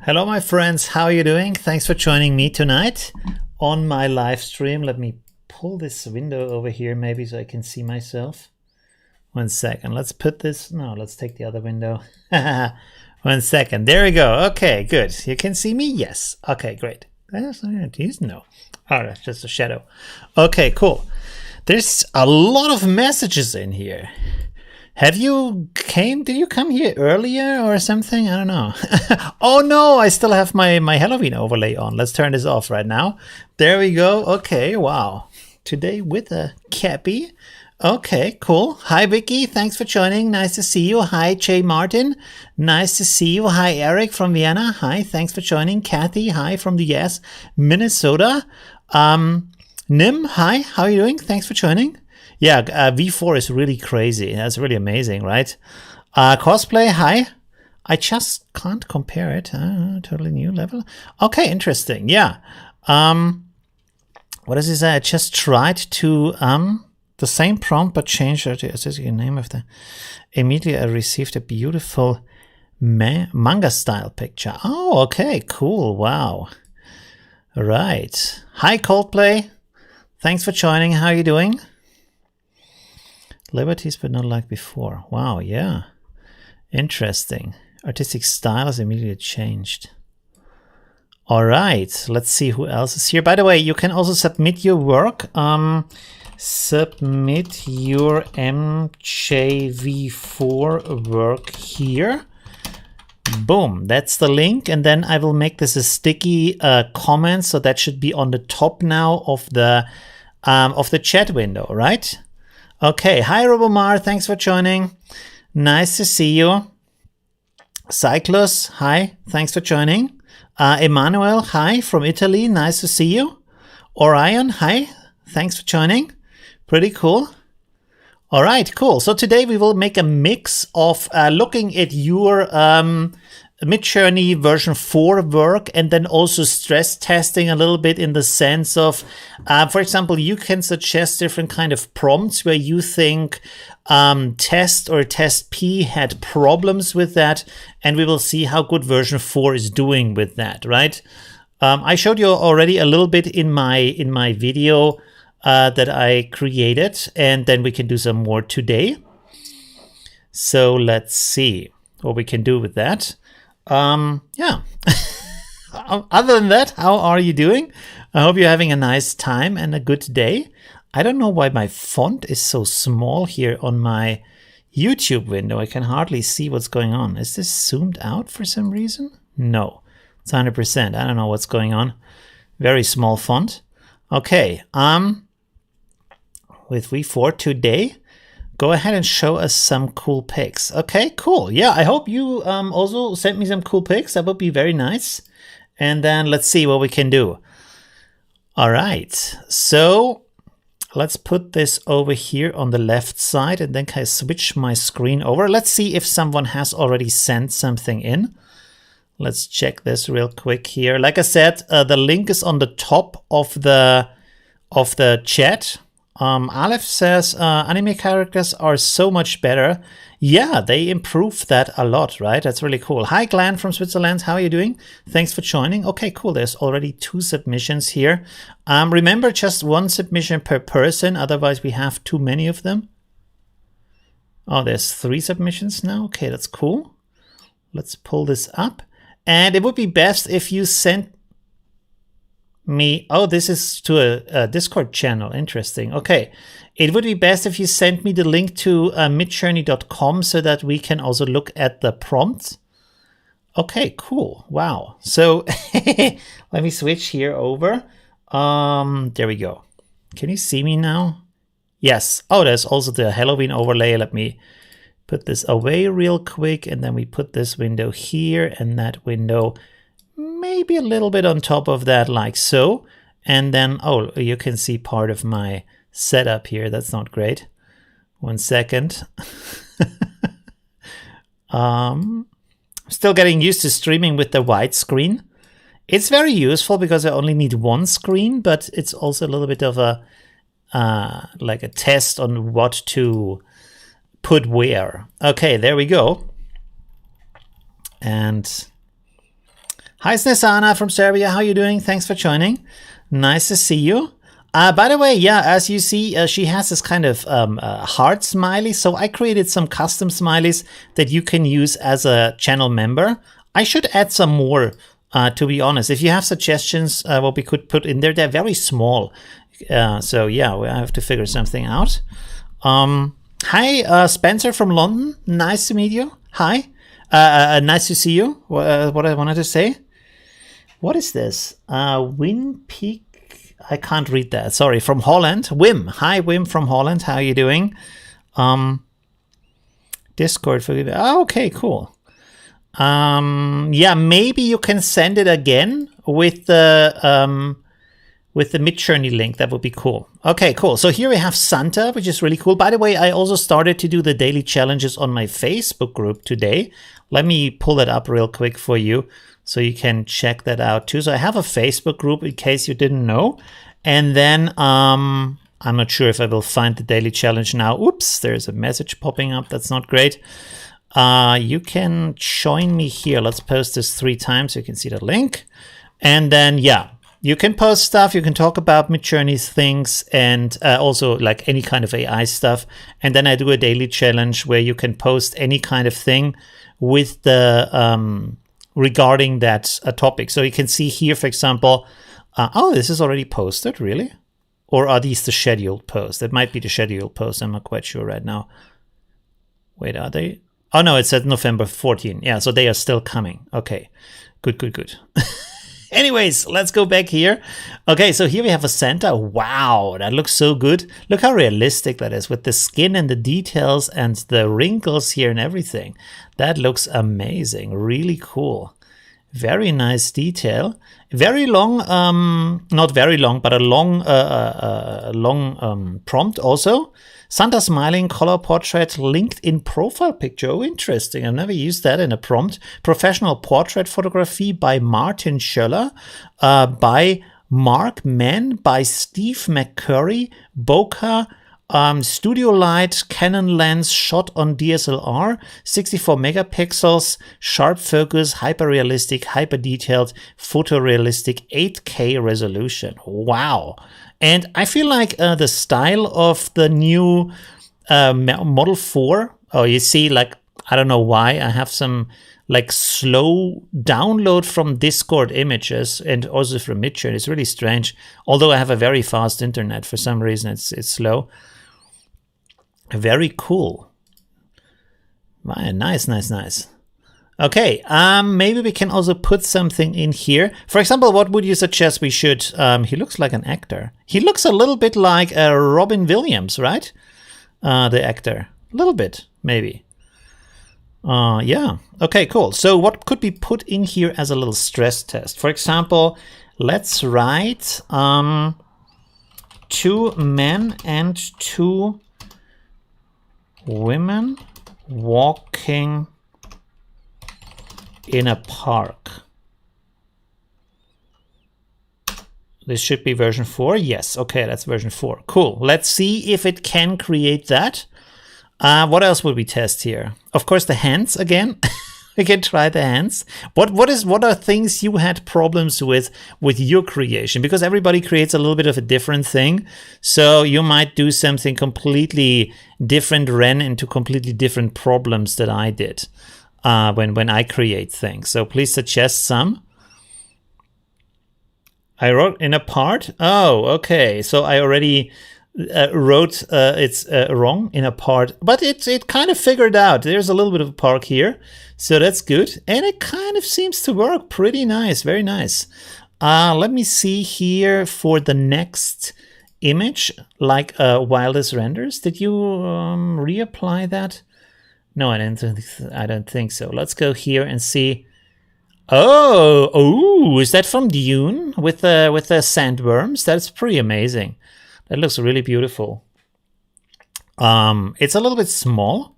Hello, my friends. How are you doing? Thanks for joining me tonight on my live stream. Let me pull this window over here maybe so I can see myself. 1 second. Let's put this. No, let's take the other window. 1 second. There we go. Okay, good. You can see me? Yes. Okay, great. No. Oh, that's just a shadow. Okay, cool. There's a lot of messages in here. Did you come here earlier or something? I don't know. Oh no, I still have my Halloween overlay on. Let's turn this off right now. There we go. Okay, wow. Today with a cappy. Okay, cool. Hi, Vicky. Thanks for joining. Nice to see you. Hi, Jay Martin. Nice to see you. Hi, Eric from Vienna. Hi, thanks for joining. Kathy, hi from the US, Minnesota. Nim, hi. How are you doing? Thanks for joining. Yeah, V4 is really crazy. That's really amazing, right? Cosplay, hi. I just can't compare it. Totally new level. Okay, interesting. Yeah. What does it say? I just tried to the same prompt but changed it to the name of the. Immediately I received a beautiful manga style picture. Oh, okay, cool. Wow. Right. Hi, Coldplay. Thanks for joining. How are you doing? Liberties, but not like before. Wow, yeah. Interesting. Artistic style has immediately changed. All right, let's see who else is here. By the way, you can also submit your work. Submit your MJV4 work here. Boom, that's the link. And then I will make this a sticky comment. So that should be on the top now of the chat window, right? Okay, hi Robomar, thanks for joining. Nice to see you. Cyclus, hi, thanks for joining. Emmanuel, hi from Italy, nice to see you. Orion, hi, thanks for joining. Pretty cool. All right, cool. So today we will make a mix of looking at your Midjourney version 4 work and then also stress testing a little bit in the sense of, for example, you can suggest different kind of prompts where you think test or test P had problems with that, and we will see how good version 4 is doing with that, right? I showed you already a little bit in my video that I created, and then we can do some more today. So let's see what we can do with that. Yeah. Other than that, how are you doing? I hope you're having a nice time and a good day. I don't know why my font is so small here on my YouTube window. I can hardly see what's going on. Is this zoomed out for some reason? No, it's 100%. I don't know what's going on. Very small font. Okay. With V4 today, go ahead and show us some cool pics. Okay, cool. Yeah, I hope you also sent me some cool pics. That would be very nice. And then let's see what we can do. All right, so let's put this over here on the left side and then can I switch my screen over. Let's see if someone has already sent something in. Let's check this real quick here. Like I said, the link is on the top of the chat. Aleph says anime characters are so much better. Yeah, they improved that a lot, right? That's really cool. Hi, Glenn from Switzerland. How are you doing? Thanks for joining. Okay, cool. There's already 2 submissions here. Remember, just 1 submission per person. Otherwise, we have too many of them. Oh, there's 3 submissions now. Okay, that's cool. Let's pull this up. And it would be best if you sent me. Oh, this is to a Discord channel. Interesting. Okay. It would be best if you sent me the link to midjourney.com so that we can also look at the prompts. Okay, cool. Wow. So let me switch here over. There we go. Can you see me now? Yes. Oh, there's also the Halloween overlay. Let me put this away real quick. And then we put this window here and that window maybe a little bit on top of that, like so. And then, oh, you can see part of my setup here. That's not great. 1 second. Still getting used to streaming with the widescreen. It's very useful because I only need 1 screen, but it's also a little bit of a like a test on what to put where. Okay, there we go. And Hi, Snesana from Serbia. How are you doing? Thanks for joining. Nice to see you. By the way, yeah, as you see, she has this kind of heart smiley. So I created some custom smileys that you can use as a channel member. I should add some more, to be honest. If you have suggestions, what we could put in there, they're very small. So yeah, we have to figure something out. Hi, Spencer from London. Nice to meet you. Hi. Nice to see you. What I wanted to say. What is this? Win Peak. I can't read that. Sorry. From Holland. Wim. Hi, Wim from Holland. How are you doing? Discord. Oh, okay, cool. Yeah, maybe you can send it again with the Midjourney link. That would be cool. Okay, cool. So here we have Santa, which is really cool. By the way, I also started to do the daily challenges on my Facebook group today. Let me pull it up real quick for you so you can check that out too. So I have a Facebook group in case you didn't know. And then I'm not sure if I will find the daily challenge now. Oops, there's a message popping up. That's not great. You can join me here. Let's post this 3 times so you can see the link. And then, yeah, you can post stuff. You can talk about Midjourney's things and also like any kind of AI stuff. And then I do a daily challenge where you can post any kind of thing with the regarding that topic. So you can see here, for example, oh, this is already posted, really? Or are these the scheduled posts? That might be the scheduled post. I'm not quite sure right now. Wait, are they? Oh, no, it said November 14. Yeah, so they are still coming. Okay, good, good, good. Anyways, let's go back here. Okay, so here we have a Santa. Wow, that looks so good. Look how realistic that is with the skin and the details and the wrinkles here and everything. That looks amazing. Really cool. Very nice detail. Very long, not very long, but a long, prompt also. Santa smiling color portrait linked in profile picture. Oh, interesting. I've never used that in a prompt. Professional portrait photography by Martin Schöller, by Mark Mann, by Steve McCurry, bokeh, studio light, Canon lens shot on DSLR, 64 megapixels, sharp focus, hyper realistic, hyper detailed, photorealistic 8K resolution. Wow. And I feel like the style of the new Model 4, oh, you see, like, I don't know why, I have some like slow download from Discord images and also from Midjourney. It's really strange. Although I have a very fast internet, for some reason it's slow. Very cool. Wow, nice, nice, nice. Okay, maybe we can also put something in here. For example, what would you suggest we should? He looks like an actor. He looks a little bit like Robin Williams, right? The actor. A little bit, maybe. Yeah. Okay, cool. So what could be put in here as a little stress test? For example, let's write 2 men and 2 women walking in a park. This should be version 4. Yes, okay, that's version 4. Cool. Let's see if it can create that. What else would we test here? Of course, the hands again. We can try the hands. What are things you had problems with your creation? Because everybody creates a little bit of a different thing. So you might do something completely different, ran into completely different problems that I did when I create things. So please suggest some. I wrote in a part. Oh, okay. So I already wrote it's wrong in a part, but it kind of figured out. There's a little bit of a park here, so that's good, and it kind of seems to work pretty nice. Very nice. Let me see here for the next image, like wildest renders. Did you reapply that? No, I don't think so. Let's go here and see. Oh, is that from Dune with the sandworms? That's pretty amazing. That looks really beautiful. It's a little bit small,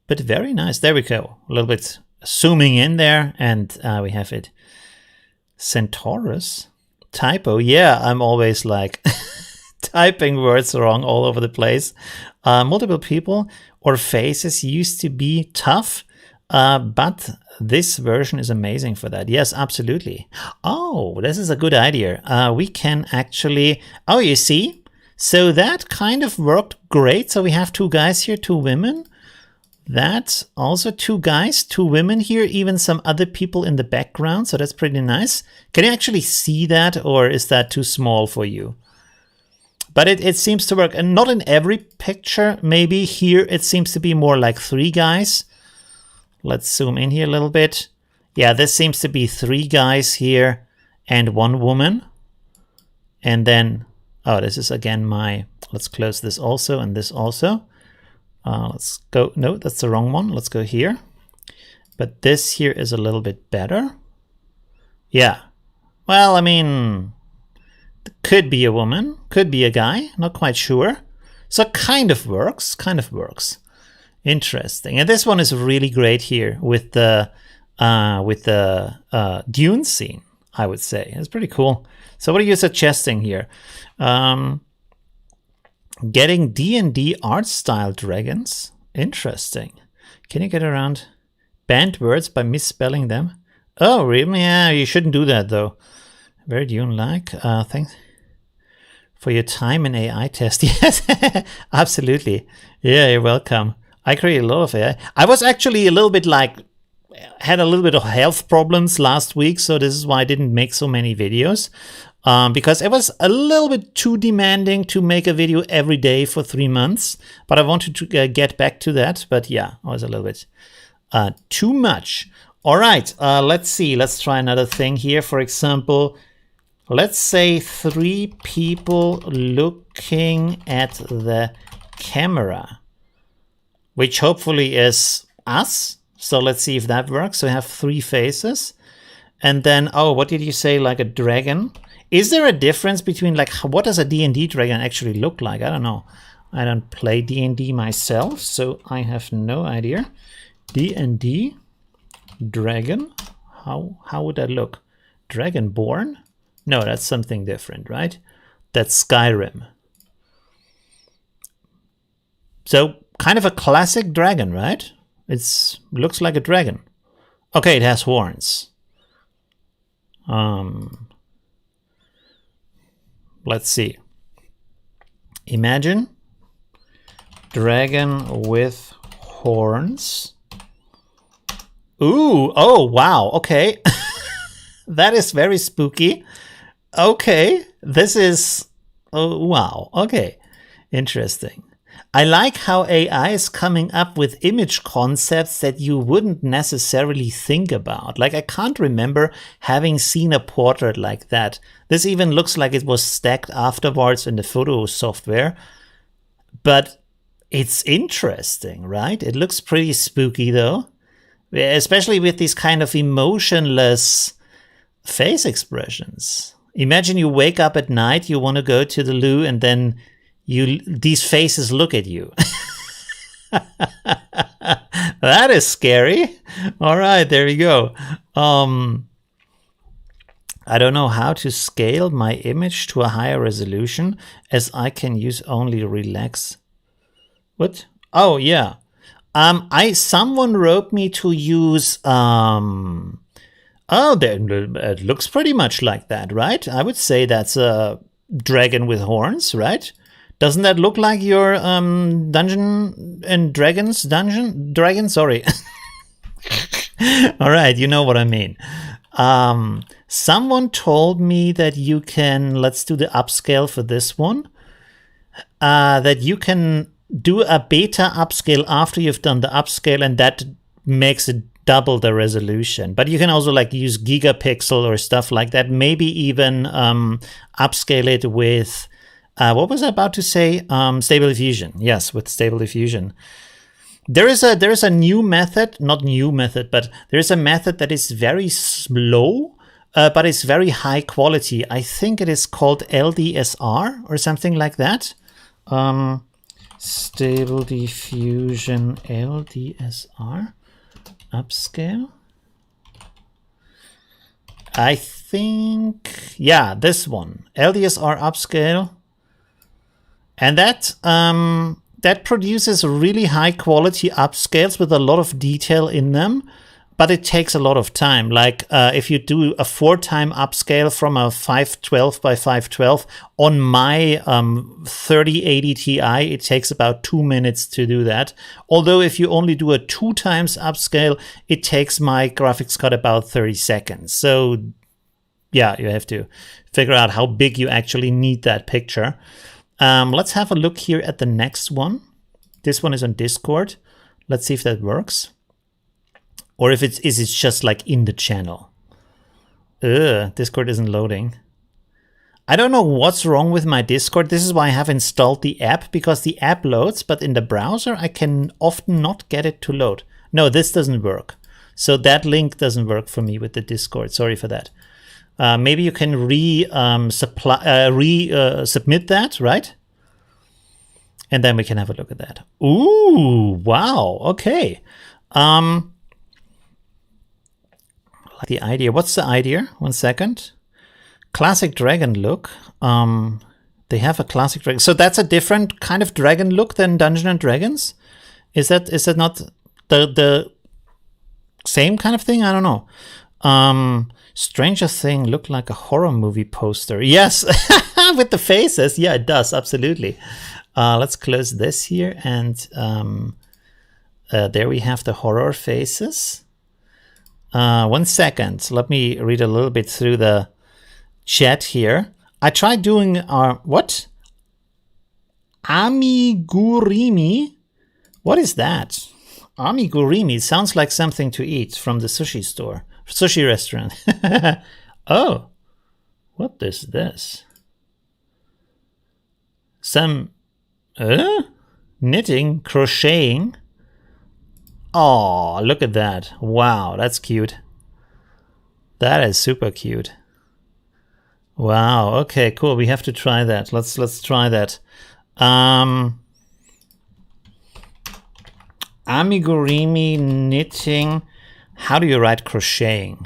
but very nice. There we go. A little bit zooming in there, and we have it. Centaurus? Typo. Yeah, I'm always like typing words wrong all over the place. Multiple people or faces used to be tough. But this version is amazing for that. Yes, absolutely. Oh, this is a good idea. We can actually, oh, you see? So that kind of worked great. So we have 2 guys here, 2 women. That's also 2 guys, 2 women here, even some other people in the background. So that's pretty nice. Can you actually see that, or is that too small for you? But it seems to work, and not in every picture. Maybe here it seems to be more like 3 guys. Let's zoom in here a little bit. Yeah, this seems to be 3 guys here and 1 woman. And then, oh, this is again my, let's close this also and this also. Let's go, no, that's the wrong one. Let's go here. But this here is a little bit better. Yeah. Well, I mean, could be a woman, could be a guy, not quite sure. So kind of works, kind of works. Interesting. And this one is really great here with the dune scene, I would say. It's pretty cool. So what are you suggesting here? Getting D&D art style dragons. Interesting. Can you get around banned words by misspelling them? Oh, really? Yeah, you shouldn't do that though. Very Dune-like. Thanks for your time in AI test. Yes, absolutely. Yeah, you're welcome. I create a lot of AI. I was actually a little bit like, had a little bit of health problems last week, so this is why I didn't make so many videos. Because it was a little bit too demanding to make a video every day for 3 months. But I wanted to get back to that. But yeah, it was a little bit too much. All right, let's see. Let's try another thing here. For example, let's say 3 people looking at the camera, which hopefully is us. So let's see if that works. So we have 3 faces. And then, oh, what did you say? Like a dragon? Is there a difference between, like, what does a D&D dragon actually look like? I don't know. I don't play D&D myself, so I have no idea. D&D dragon? How would that look? Dragonborn? No, that's something different, right? That's Skyrim. So kind of a classic dragon, right? It looks like a dragon. Okay, it has horns. Let's see. Imagine dragon with horns. Ooh, oh, wow, okay. That is very spooky. Okay, this is, oh, wow, okay. Interesting. I like how AI is coming up with image concepts that you wouldn't necessarily think about. Like, I can't remember having seen a portrait like that. This even looks like it was stacked afterwards in the photo software. But it's interesting, right? It looks pretty spooky though. Especially with these kind of emotionless face expressions. Imagine you wake up at night, you want to go to the loo, and then these faces look at you. That is scary. All right, there you go. I don't know how to scale my image to a higher resolution, as I can use only relax. What? Oh, yeah. Someone wrote me to use oh, it looks pretty much like that, right? I would say that's a dragon with horns, right? Doesn't that look like your Dungeon and Dragons dungeon? Dragon, sorry. All right, you know what I mean. Someone told me that you can, let's do the upscale for this one, that you can do a beta upscale after you've done the upscale, and that makes it double the resolution. But you can also like use gigapixel or stuff like that. Maybe even upscale it with, what was I about to say? Stable diffusion. Yes, with stable diffusion. There is a new method, not new method, but there is a method that is very slow, but it's very high quality. I think it is called LDSR or something like that. Stable diffusion LDSR upscale. I think, yeah, this one, LDSR upscale. And that that produces really high quality upscales with a lot of detail in them, but it takes a lot of time. Like if you do a 4-time upscale from a 512 by 512 on my 3080 Ti, it takes about 2 minutes to do that. Although if you only do a 2 times upscale, it takes my graphics card about 30 seconds. So yeah, you have to figure out how big you actually need that picture. Let's have a look here at the next one. This one is on Discord. Let's see if that works. Or if it's just like in the channel. Discord isn't loading. I don't know what's wrong with my Discord. This is why I have installed the app, because the app loads, but in the browser I can often not get it to load. No, this doesn't work. So that link doesn't work for me with the Discord. Sorry for that. Maybe you can submit that, right? And then we can have a look at that. Ooh, wow, okay. The idea. What's the idea? 1 second. Classic dragon look. They have a classic dragon. So that's a different kind of dragon look than Dungeons and Dragons? Is that not the same kind of thing? I don't know. Stranger Thing looked like a horror movie poster. Yes, with the faces. Yeah, it does. Absolutely. Let's close this here. And there we have the horror faces. 1 second. Let me read a little bit through the chat here. I tried doing what? Amigurumi? What is that? Amigurumi sounds like something to eat from the sushi store. Sushi restaurant. Oh, what is this? Some knitting, crocheting. Oh, look at that. Wow, that's cute. That is super cute. Wow, okay, cool. We have to try that. Let's try that. Amigurumi knitting. How do you write crocheting?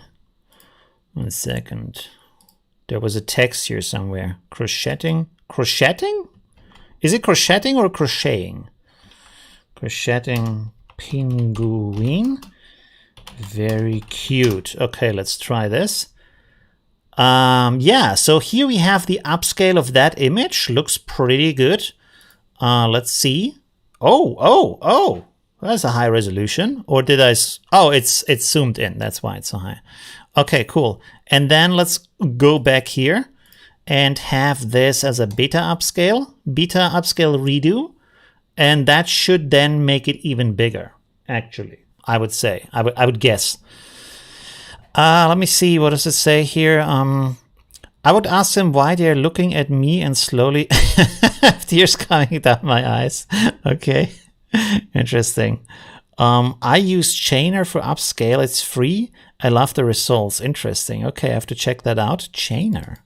1 second. There was a text here somewhere. Crocheting? Crocheting? Is it crocheting or crocheting? Crocheting penguin. Very cute. Okay, let's try this. Yeah, so here we have the upscale of that image. Looks pretty good. Let's see. Oh. That's a high resolution. Or did I... Oh, it's zoomed in. That's why it's so high. Okay, cool. And then let's go back here and have this as a beta upscale redo. And that should then make it even bigger, actually, I would say. I would guess. Let me see. What does it say here? I would ask them why they're looking at me and slowly tears coming down my eyes. Okay. Interesting. I use Chainer for upscale. It's free. I love the results. Interesting. Okay, I have to check that out. Chainer.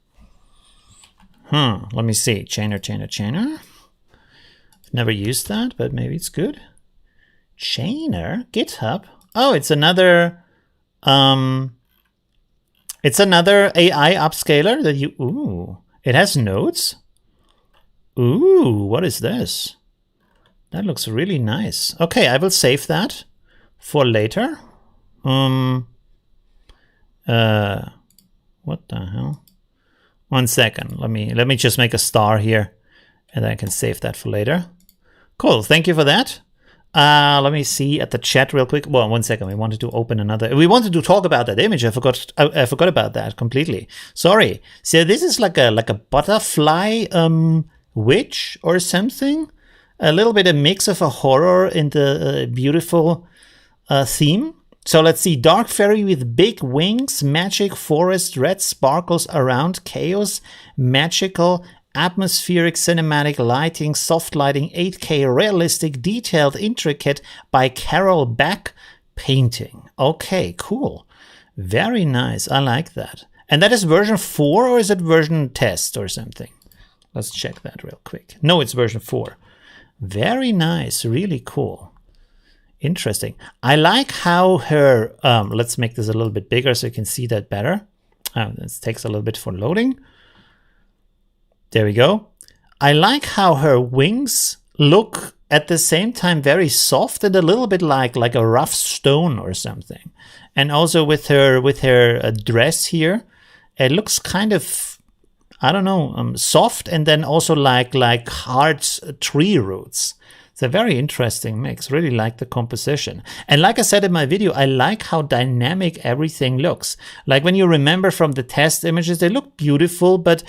Let me see. Chainer. I've never used that, but maybe it's good. Chainer? GitHub? Oh, it's another AI upscaler that you... Ooh, it has nodes? Ooh, what is this? That looks really nice. Okay, I will save that for later. What the hell? 1 second. Let me just make a star here, and then I can save that for later. Cool. Thank you for that. Let me see at the chat real quick. Well, 1 second. We wanted to open another. We wanted to talk about that image. I forgot about that completely. Sorry. So this is like a butterfly witch or something. A little bit a mix of a horror and a beautiful theme. So let's see. Dark fairy with big wings, magic forest, red sparkles around, chaos, magical, atmospheric, cinematic lighting, soft lighting, 8K, realistic, detailed, intricate by Carol Beck painting. Okay, cool. Very nice. I like that. And that is version 4 or is it version test or something? Let's check that real quick. No, it's version 4. Very nice, really cool. Interesting. I like how her, let's make this a little bit bigger so you can see that better. This takes a little bit for loading. There we go. I like how her wings look at the same time very soft and a little bit like a rough stone or something. And also with her dress here, it looks kind of, I don't know, soft, and then also like hard tree roots. It's a very interesting mix. Really like the composition. And like I said in my video, I like how dynamic everything looks. Like when you remember from the test images, they look beautiful, but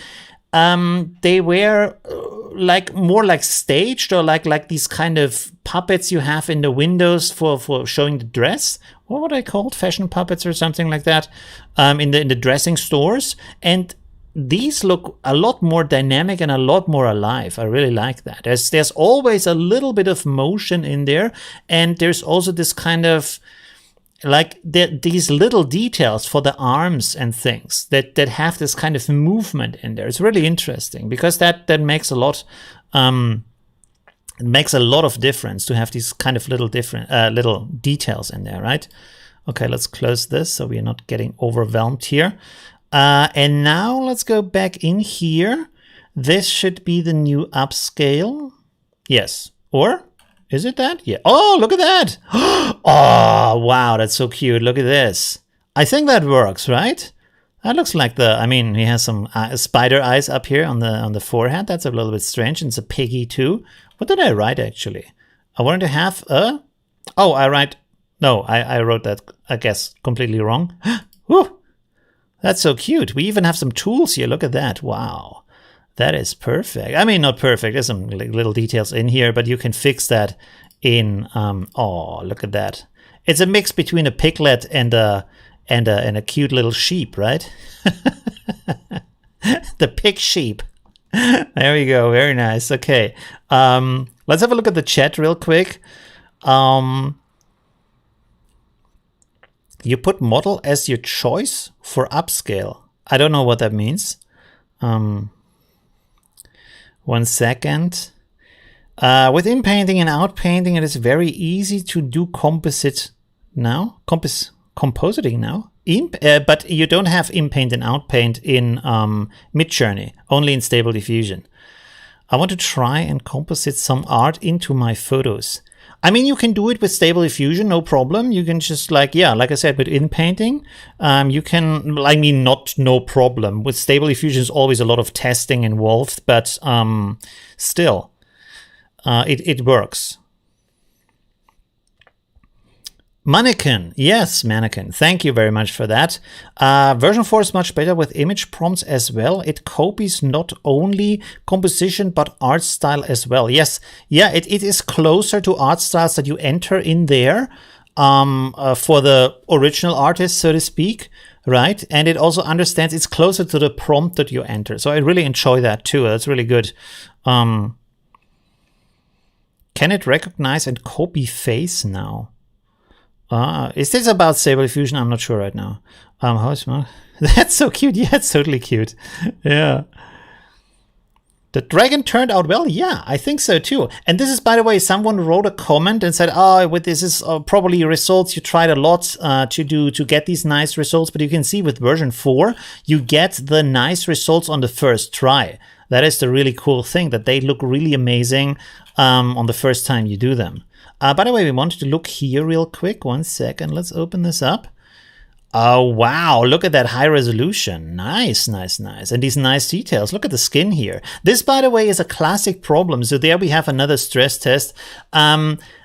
they were like more like staged, or like these kind of puppets you have in the windows for showing the dress. What were they called? Fashion puppets or something like that, in the dressing stores. And these look a lot more dynamic and a lot more alive. I really like that. There's always a little bit of motion in there, and there's also this kind of like these little details for the arms and things that have this kind of movement in there. It's really interesting because that makes a lot of difference to have these kind of little little details in there, right? Okay, let's close this so we're not getting overwhelmed here. And now let's go back in here. This should be the new upscale. Yes. Or is it that? Yeah. Oh, look at that. Oh, wow. That's so cute. Look at this. I think that works, right? That looks like he has some spider eyes up here on the forehead. That's a little bit strange. And it's a piggy too. What did I write actually? I wanted to have a... Oh, I wrote that, I guess, completely wrong. Whew. That's so cute. We even have some tools here. Look at that. Wow. That is perfect. I mean, not perfect. There's some little details in here, but you can fix that in... oh, look at that. It's a mix between a piglet and a cute little sheep, right? The pig sheep. There we go. Very nice. Okay. Let's have a look at the chat real quick. You put model as your choice for upscale. I don't know what that means. 1 second. With in-painting and out-painting, it is very easy to do compositing now. But you don't have in-paint and out-paint in Midjourney, only in Stable Diffusion. I want to try and composite some art into my photos. I mean, you can do it with Stable Diffusion, no problem. You can just like I said, with in-painting, you can, no problem. With Stable Diffusion, there's always a lot of testing involved, but still, it works. Mannequin. Yes, Mannequin. Thank you very much for that. Version 4 is much better with image prompts as well. It copies not only composition, but art style as well. Yes. Yeah, it is closer to art styles that you enter in there for the original artist, so to speak, right? And it also understands it's closer to the prompt that you enter. So I really enjoy that too. That's really good. Can it recognize and copy face now? Is this about Stable Diffusion? I'm not sure right now. How is my... That's so cute. Yeah, it's totally cute. Yeah. The dragon turned out well. Yeah, I think so too. And this is, by the way, someone wrote a comment and said, this is probably results you tried a lot to get these nice results. But you can see with version 4, you get the nice results on the first try. That is the really cool thing, that they look really amazing on the first time you do them. By the way, we wanted to look here real quick. 1 second. Let's open this up. Oh, wow. Look at that high resolution. Nice, nice, nice. And these nice details. Look at the skin here. This, by the way, is a classic problem. So there we have another stress test.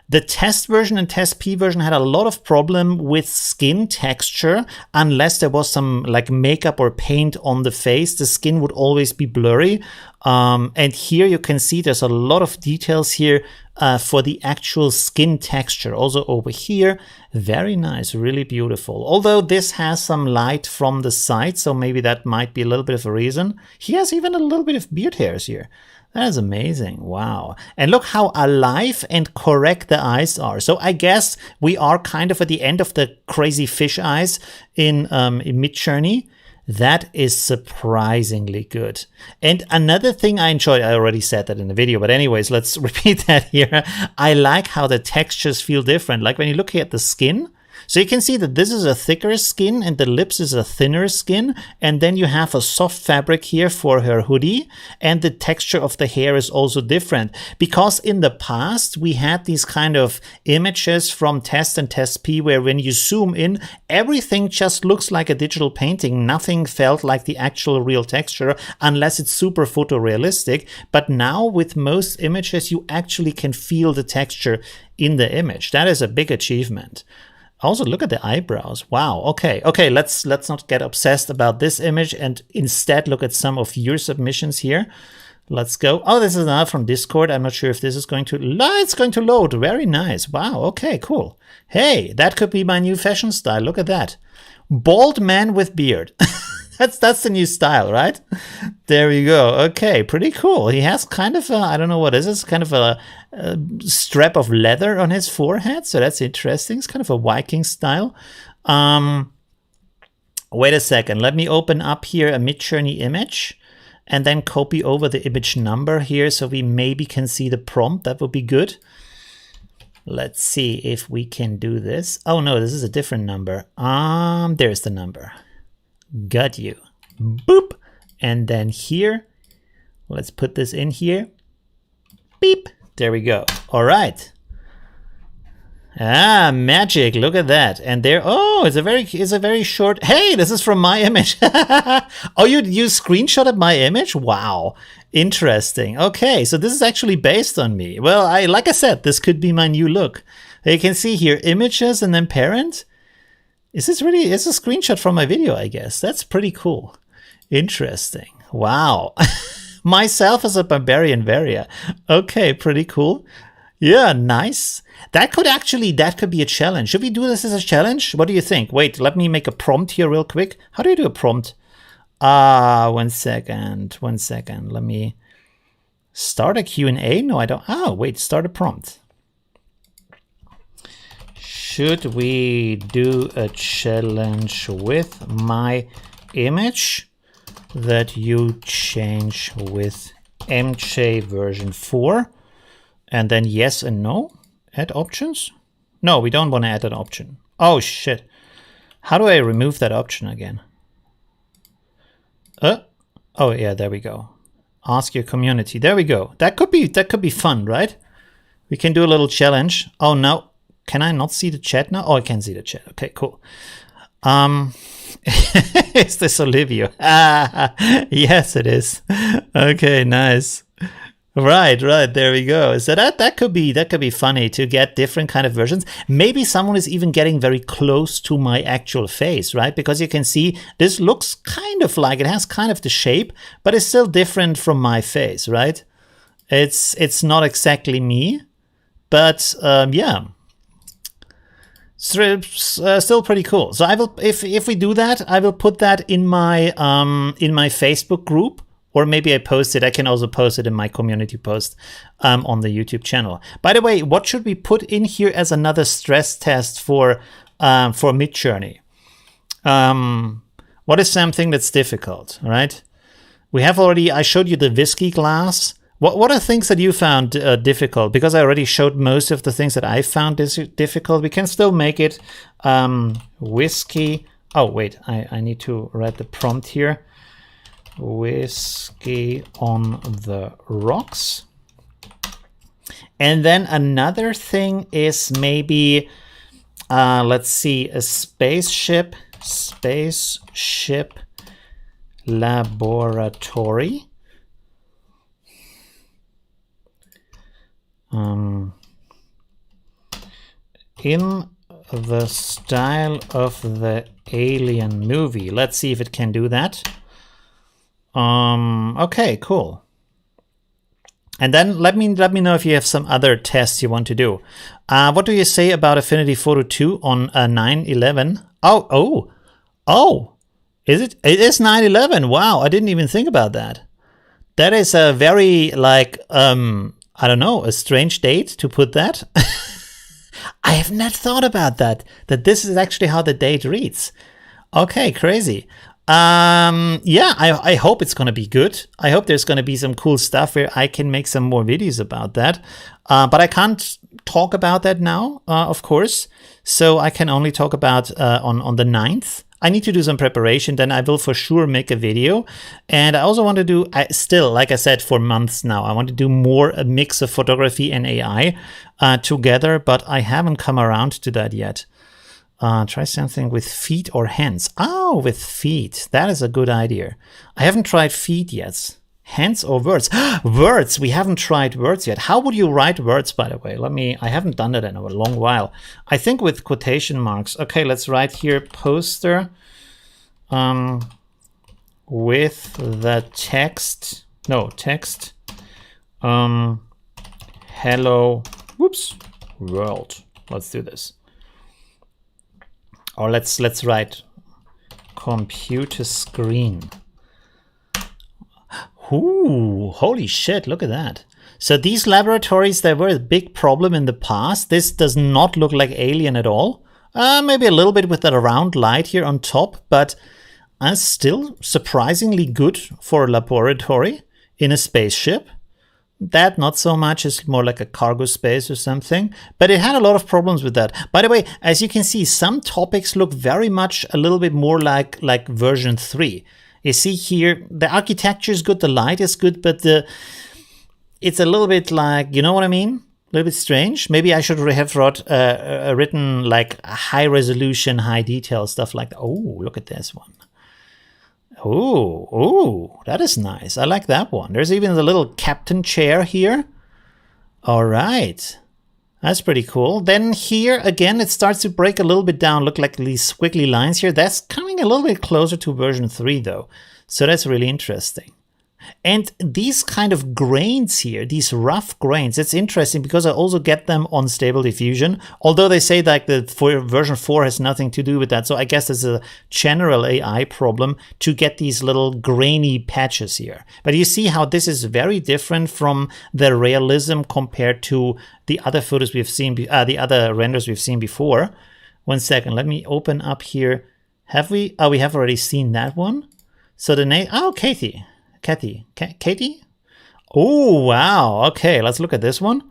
The test version and test P version had a lot of problem with skin texture. Unless there was some like makeup or paint on the face, the skin would always be blurry. And here you can see there's a lot of details here for the actual skin texture. Also over here, very nice, really beautiful. Although this has some light from the side, so maybe that might be a little bit of a reason. He has even a little bit of beard hairs here. That is amazing. Wow. And look how alive and correct the eyes are. So I guess we are kind of at the end of the crazy fish eyes in Midjourney. That is surprisingly good. And another thing I enjoyed, I already said that in the video, but anyways, let's repeat that here. I like how the textures feel different. Like when you look here at the skin, So you can see that this is a thicker skin and the lips is a thinner skin. And then you have a soft fabric here for her hoodie. And the texture of the hair is also different. Because in the past, we had these kind of images from Test and Test P where when you zoom in, everything just looks like a digital painting. Nothing felt like the actual real texture unless it's super photorealistic. But now with most images, you actually can feel the texture in the image. That is a big achievement. Also, look at the eyebrows. Wow. Okay. Let's not get obsessed about this image and instead look at some of your submissions here. Let's go. Oh, this is another from Discord. I'm not sure if this is going to... It's going to load. Very nice. Wow. Okay, cool. Hey, that could be my new fashion style. Look at that. Bald man with beard. That's the new style, right? There we go. Okay, pretty cool. He has kind of a, I don't know what is this, kind of a strap of leather on his forehead. So that's interesting. It's kind of a Viking style. Wait a second. Let me open up here a Midjourney image and then copy over the image number here so we maybe can see the prompt. That would be good. Let's see if we can do this. Oh no, this is a different number. There's the number. Got you. Boop. And then here, let's put this in here. Beep. There we go. All right. Magic. Look at that. And there, oh, it's a very short. Hey, this is from my image. Oh, you screenshotted my image? Wow. Interesting. Okay, so this is actually based on me. Well, like I said, this could be my new look. You can see here images and then parent. Is this really, it's a screenshot from my video, I guess. That's pretty cool. Interesting. Wow. Myself as a barbarian warrior. Okay, pretty cool. Yeah, nice. That could be a challenge. Should we do this as a challenge? What do you think? Wait, let me make a prompt here real quick. How do you do a prompt? 1 second. Let me start a Q&A. No, I don't. Oh, wait, start a prompt. Should we do a challenge with my image that you change with MJ version 4? And then yes and no. Add options? No, we don't want to add an option. Oh, shit. How do I remove that option again? Oh, yeah, there we go. Ask your community. There we go. That could be fun, right? We can do a little challenge. Oh, no. Can I not see the chat now? Oh, I can see the chat. Okay, cool. Is this Olivio? Yes, it is. Okay, nice. Right, there we go. So that could be funny to get different kind of versions. Maybe someone is even getting very close to my actual face, right? Because you can see this looks kind of like, it has kind of the shape, but it's still different from my face, right? It's not exactly me, but yeah. Still pretty cool. So I will, if we do that, I will put that in my Facebook group, or maybe I post it. I can also post it in my community post on the YouTube channel. By the way, what should we put in here as another stress test for Midjourney? What is something that's difficult, right? We have already. I showed you the whiskey glass. What are things that you found difficult? Because I already showed most of the things that I found difficult. We can still make it whiskey. Oh, wait, I need to write the prompt here. Whiskey on the rocks. And then another thing is maybe, let's see, a spaceship laboratory. In the style of the Alien movie. Let's see if it can do that. Okay, cool. And then let me know if you have some other tests you want to do. What do you say about Affinity Photo 2 on 9/11? Oh, is it? It is 9/11. Wow, I didn't even think about that. That is a very, like, I don't know, a strange date to put that. I have not thought about that this is actually how the date reads. Okay, crazy. Yeah, I hope it's going to be good. I hope there's going to be some cool stuff where I can make some more videos about that. But I can't talk about that now, of course. So I can only talk about on the 9th. I need to do some preparation, then I will for sure make a video. And I also want to do, still, like I said, for months now, I want to do more a mix of photography and AI together, but I haven't come around to that yet. Try something with feet or hands. Oh, with feet. That is a good idea. I haven't tried feet yet. Hands or words? Words. We haven't tried words yet. How would you write words, by the way? I haven't done that in a long while. I think with quotation marks. Okay, let's write here poster with the text. No, text. Hello. Whoops. World. Let's do this. Or let's write computer screen. Ooh, holy shit, look at that. So these laboratories, they were a big problem in the past. This does not look like alien at all. Maybe a little bit with that round light here on top, but still surprisingly good for a laboratory in a spaceship. That not so much, is more like a cargo space or something, but it had a lot of problems with that. By the way, as you can see, some topics look very much a little bit more like version 3. You see here, the architecture is good, the light is good, but it's a little bit like, you know what I mean? A little bit strange. Maybe I should have written like high resolution, high detail, stuff like that. Oh, look at this one. Oh, that is nice. I like that one. There's even the little captain chair here. All right. That's pretty cool. Then here, again, it starts to break a little bit down. Look like these squiggly lines here. That's coming a little bit closer to version 3, though. So that's really interesting. And these kind of grains here, these rough grains, it's interesting because I also get them on Stable Diffusion. Although they say that version 4 has nothing to do with that. So I guess it's a general AI problem to get these little grainy patches here. But you see how this is very different from the realism compared to the other photos we've seen, the other renders we've seen before. 1 second, let me open up here. Have we? Oh, we have already seen that one. So the name, oh, Katie. Katie? Oh, wow. Okay, let's look at this one.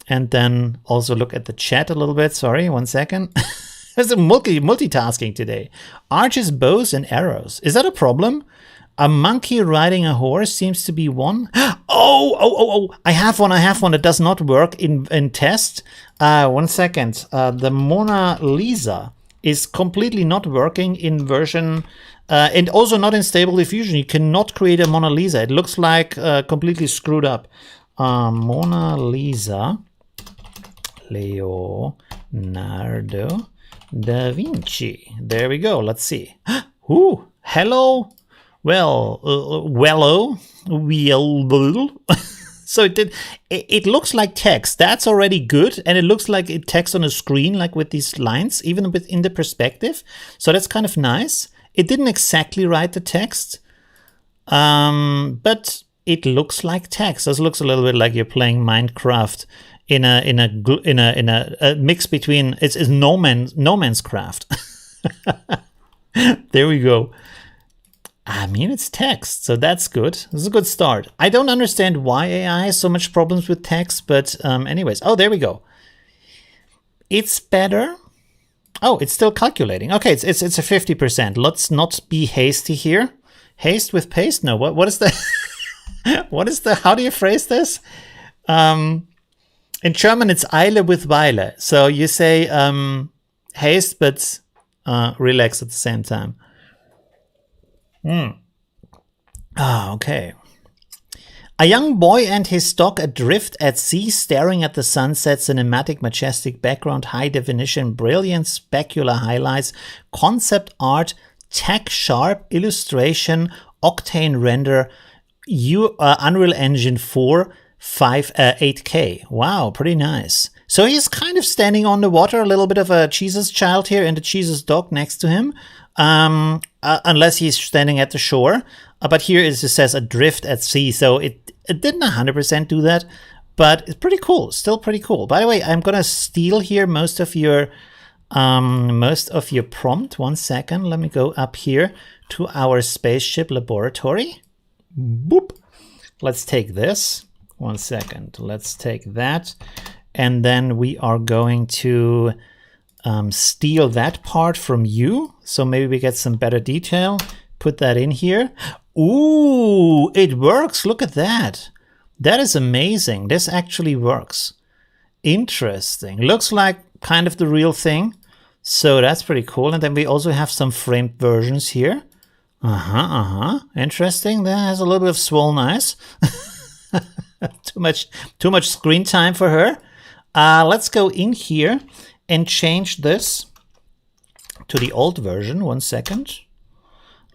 And then also look at the chat a little bit. Sorry, 1 second. There's a multitasking today. Archers, bows, and arrows. Is that a problem? A monkey riding a horse seems to be one. Oh, I have one. It does not work in test. 1 second. The Mona Lisa is completely not working in version... and also not in Stable Diffusion. You cannot create a Mona Lisa. It looks like completely screwed up. Mona Lisa, Leonardo da Vinci. There we go. Let's see. Ooh, hello. Well, so it looks like text. That's already good. And it looks like it text on a screen, like with these lines, even within the perspective. So that's kind of nice. It didn't exactly write the text, but it looks like text. This looks a little bit like you're playing Minecraft in a mix between it's No Man's Craft. There we go. I mean, it's text, so that's good. This is a good start. I don't understand why AI has so much problems with text, but anyways. Oh, there we go. It's better. Oh, it's still calculating. Okay, it's a 50%. Let's not be hasty here. Haste with paste? No, what is the what is the, how do you phrase this? In German, it's Eile with Weile. So you say haste, but relax at the same time. Okay. A young boy and his dog adrift at sea, staring at the sunset, cinematic, majestic background, high definition, brilliant, specular highlights, concept art, tech sharp, illustration, octane render, Unreal Engine 4, 8K. Wow, pretty nice. So he's kind of standing on the water, a little bit of a Jesus child here and a Jesus dog next to him. Unless he's standing at the shore. But here it just says adrift at sea, so it didn't 100% do that, but it's pretty cool, still pretty cool. By the way, I'm gonna steal here most of your most of your prompt. 1 second. Let me go up here to our spaceship laboratory. Boop. Let's take this. 1 second. Let's take that. And then we are going to steal that part from you. So maybe we get some better detail. Put that in here. Ooh, it works. Look at that. That is amazing. This actually works. Interesting. Looks like kind of the real thing. So that's pretty cool. And then we also have some framed versions here. Interesting. That has a little bit of swollen eyes. Too much screen time for her. Let's go in here and change this to the old version. 1 second.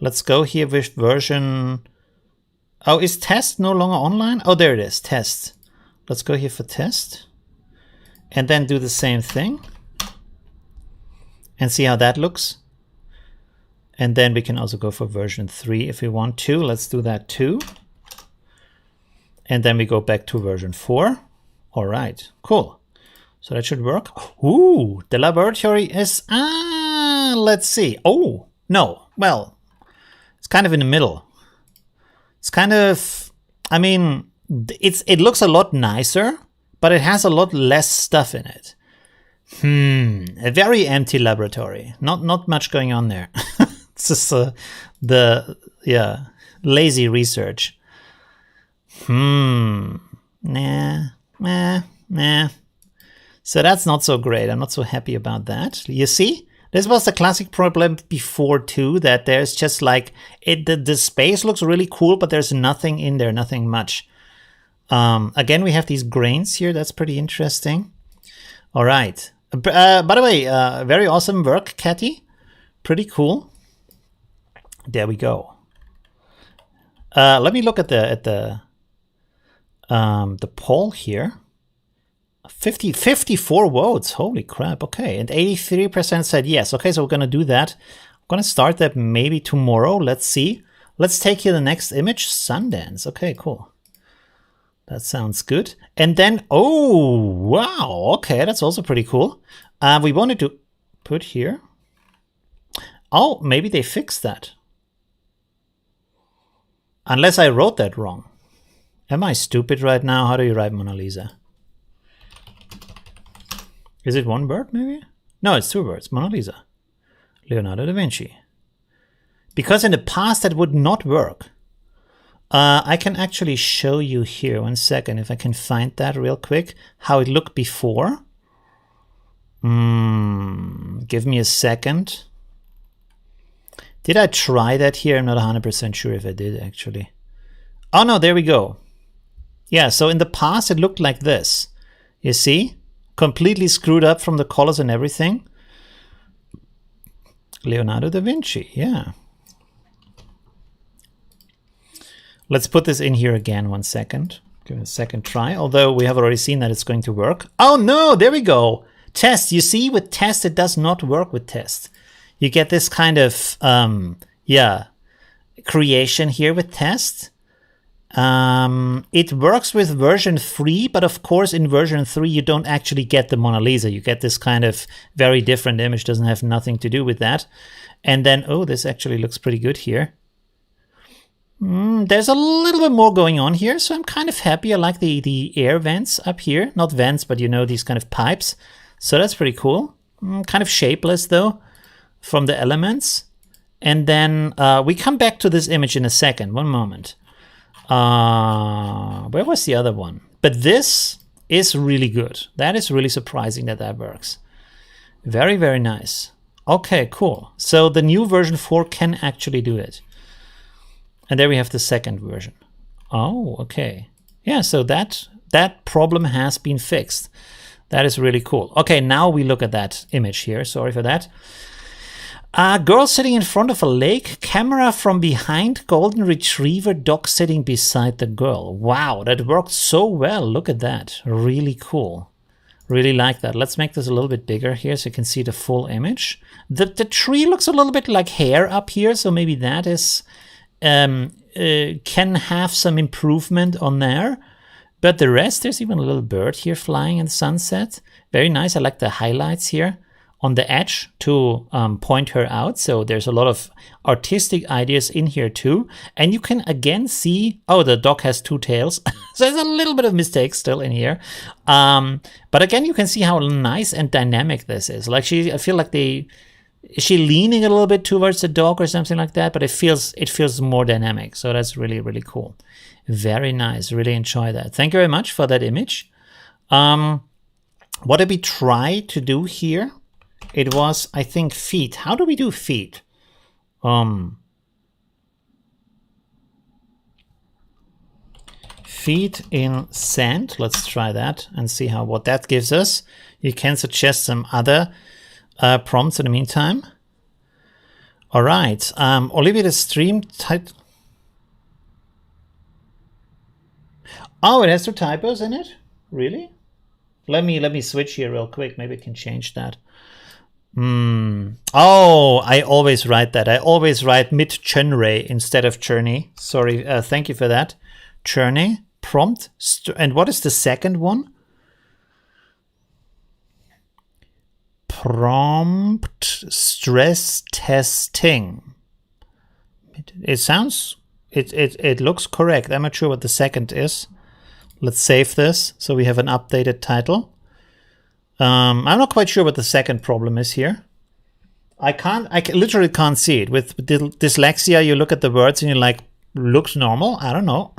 Let's go here with version. Oh, is test no longer online? Oh, there it is. Test. Let's go here for test. And then do the same thing. And see how that looks. And then we can also go for version 3 if we want to. Let's do that too. And then we go back to version 4. All right, cool. So that should work. Ooh, the laboratory is, let's see. Oh, no, well, it's kind of in the middle. It's kind of, I mean, it looks a lot nicer, but it has a lot less stuff in it. A very empty laboratory. Not much going on there. It's just lazy research. Nah. So that's not so great. I'm not so happy about that. You see? This was the classic problem before too, that there's just like, the space looks really cool, but there's nothing in there, nothing much. Again, we have these grains here. That's pretty interesting. All right. By the way, very awesome work, Catty. Pretty cool. There we go. Let me look at the poll here. 54 votes. Holy crap. Okay. And 83% said yes. Okay, so we're going to do that. I'm going to start that maybe tomorrow. Let's see. Let's take here the next image. Sundance. Okay, cool. That sounds good. And then, oh, wow. Okay, that's also pretty cool. We wanted to put here. Oh, maybe they fixed that. Unless I wrote that wrong. Am I stupid right now? How do you write Mona Lisa? Is it one word, maybe? No, it's 2 words. Mona Lisa. Leonardo da Vinci. Because in the past that would not work. I can actually show you here. 1 second, if I can find that real quick. How it looked before. Give me a second. Did I try that here? I'm not 100% sure if I did, actually. Oh, no, there we go. Yeah, so in the past it looked like this. You see? Completely screwed up from the colors and everything. Leonardo da Vinci, yeah. Let's put this in here again. 1 second. Give it a second try. Although we have already seen that it's going to work. Oh no, there we go. Test. You see, with test, it does not work with test. You get this kind of, creation here with test. It works with version 3, but of course in version 3 you don't actually get the Mona Lisa. You get this kind of very different image, doesn't have nothing to do with that. And then, oh, this actually looks pretty good here. There's a little bit more going on here, so I'm kind of happy. I like the air vents up here. Not vents, but you know, these kind of pipes. So that's pretty cool. Kind of shapeless though, from the elements. And then we come back to this image in a second. One moment. Where was the other one? But this is really good. That is really surprising that that works. Very, very nice. Okay, cool. So the new version 4 can actually do it. And there we have the second version. Oh, okay. Yeah, so that problem has been fixed. That is really cool. Okay, now we look at that image here. Sorry for that. Girl sitting in front of a lake, camera from behind, golden retriever, dog sitting beside the girl. Wow, that worked so well. Look at that. Really cool. Really like that. Let's make this a little bit bigger here so you can see the full image. The tree looks a little bit like hair up here, so maybe that is can have some improvement on there. But the rest, there's even a little bird here flying in the sunset. Very nice. I like the highlights here. on the edge to point her out. So there's a lot of artistic ideas in here too. And you can again see, oh, the dog has 2 tails. So there's a little bit of mistake still in here. But again, you can see how nice and dynamic this is. Like I feel like is she leaning a little bit towards the dog or something like that? But it feels more dynamic. So that's really, really cool. Very nice. Really enjoy that. Thank you very much for that image. What did we try to do here? It was, I think, feet. How do we do feet? Feet in sand. Let's try that and see what that gives us. You can suggest some other prompts in the meantime. All right. Olivia, the stream type. Oh, it has 2 typos in it? Really? Let me switch here real quick. Maybe I can change that. Oh, I always write that. I always write Midjourney instead of journey. Sorry. Thank you for that. Journey, prompt. And what is the second one? Prompt stress testing. It sounds, it looks correct. I'm not sure what the second is. Let's save this so we have an updated title. I'm not quite sure what the second problem is here. I literally can't see it. With dyslexia, you look at the words and you're like, looks normal? I don't know.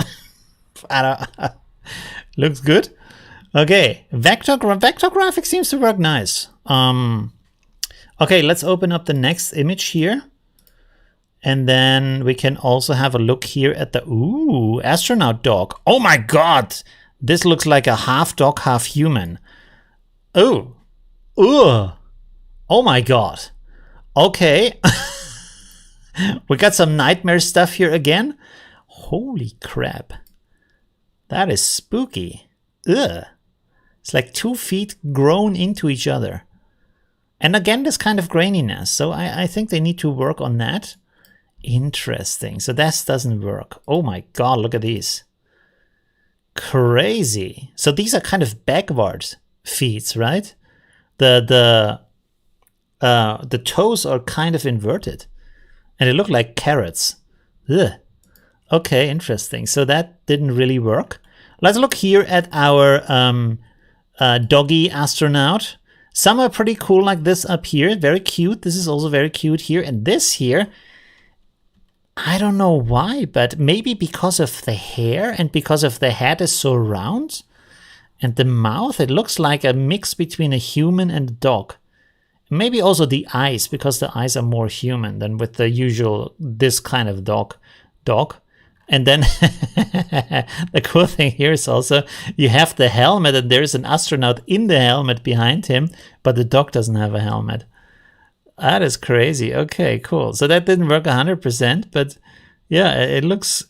Looks good. Okay, vector graphic seems to work nice. Okay, let's open up the next image here. And then we can also have a look here at the, ooh, astronaut dog. Oh my God, this looks like a half dog, half human. Oh, ugh. Oh my God. Okay. We got some nightmare stuff here again. Holy crap. That is spooky. Ugh. It's like 2 feet grown into each other. And again, this kind of graininess. So I think they need to work on that. Interesting. So that doesn't work. Oh my God, look at these. Crazy. So these are kind of backwards feet, right? The toes are kind of inverted. And they look like carrots. Ugh. Okay, interesting. So that didn't really work. Let's look here at our doggy astronaut. Some are pretty cool like this up here. Very cute. This is also very cute here. And this here, I don't know why, but maybe because of the hair and because of the head is so round. And the mouth, it looks like a mix between a human and a dog. Maybe also the eyes, because the eyes are more human than with the usual, this kind of dog. And then the cool thing here is also you have the helmet and there's an astronaut in the helmet behind him, but the dog doesn't have a helmet. That is crazy. Okay, cool. So that didn't work 100%, but yeah, it looks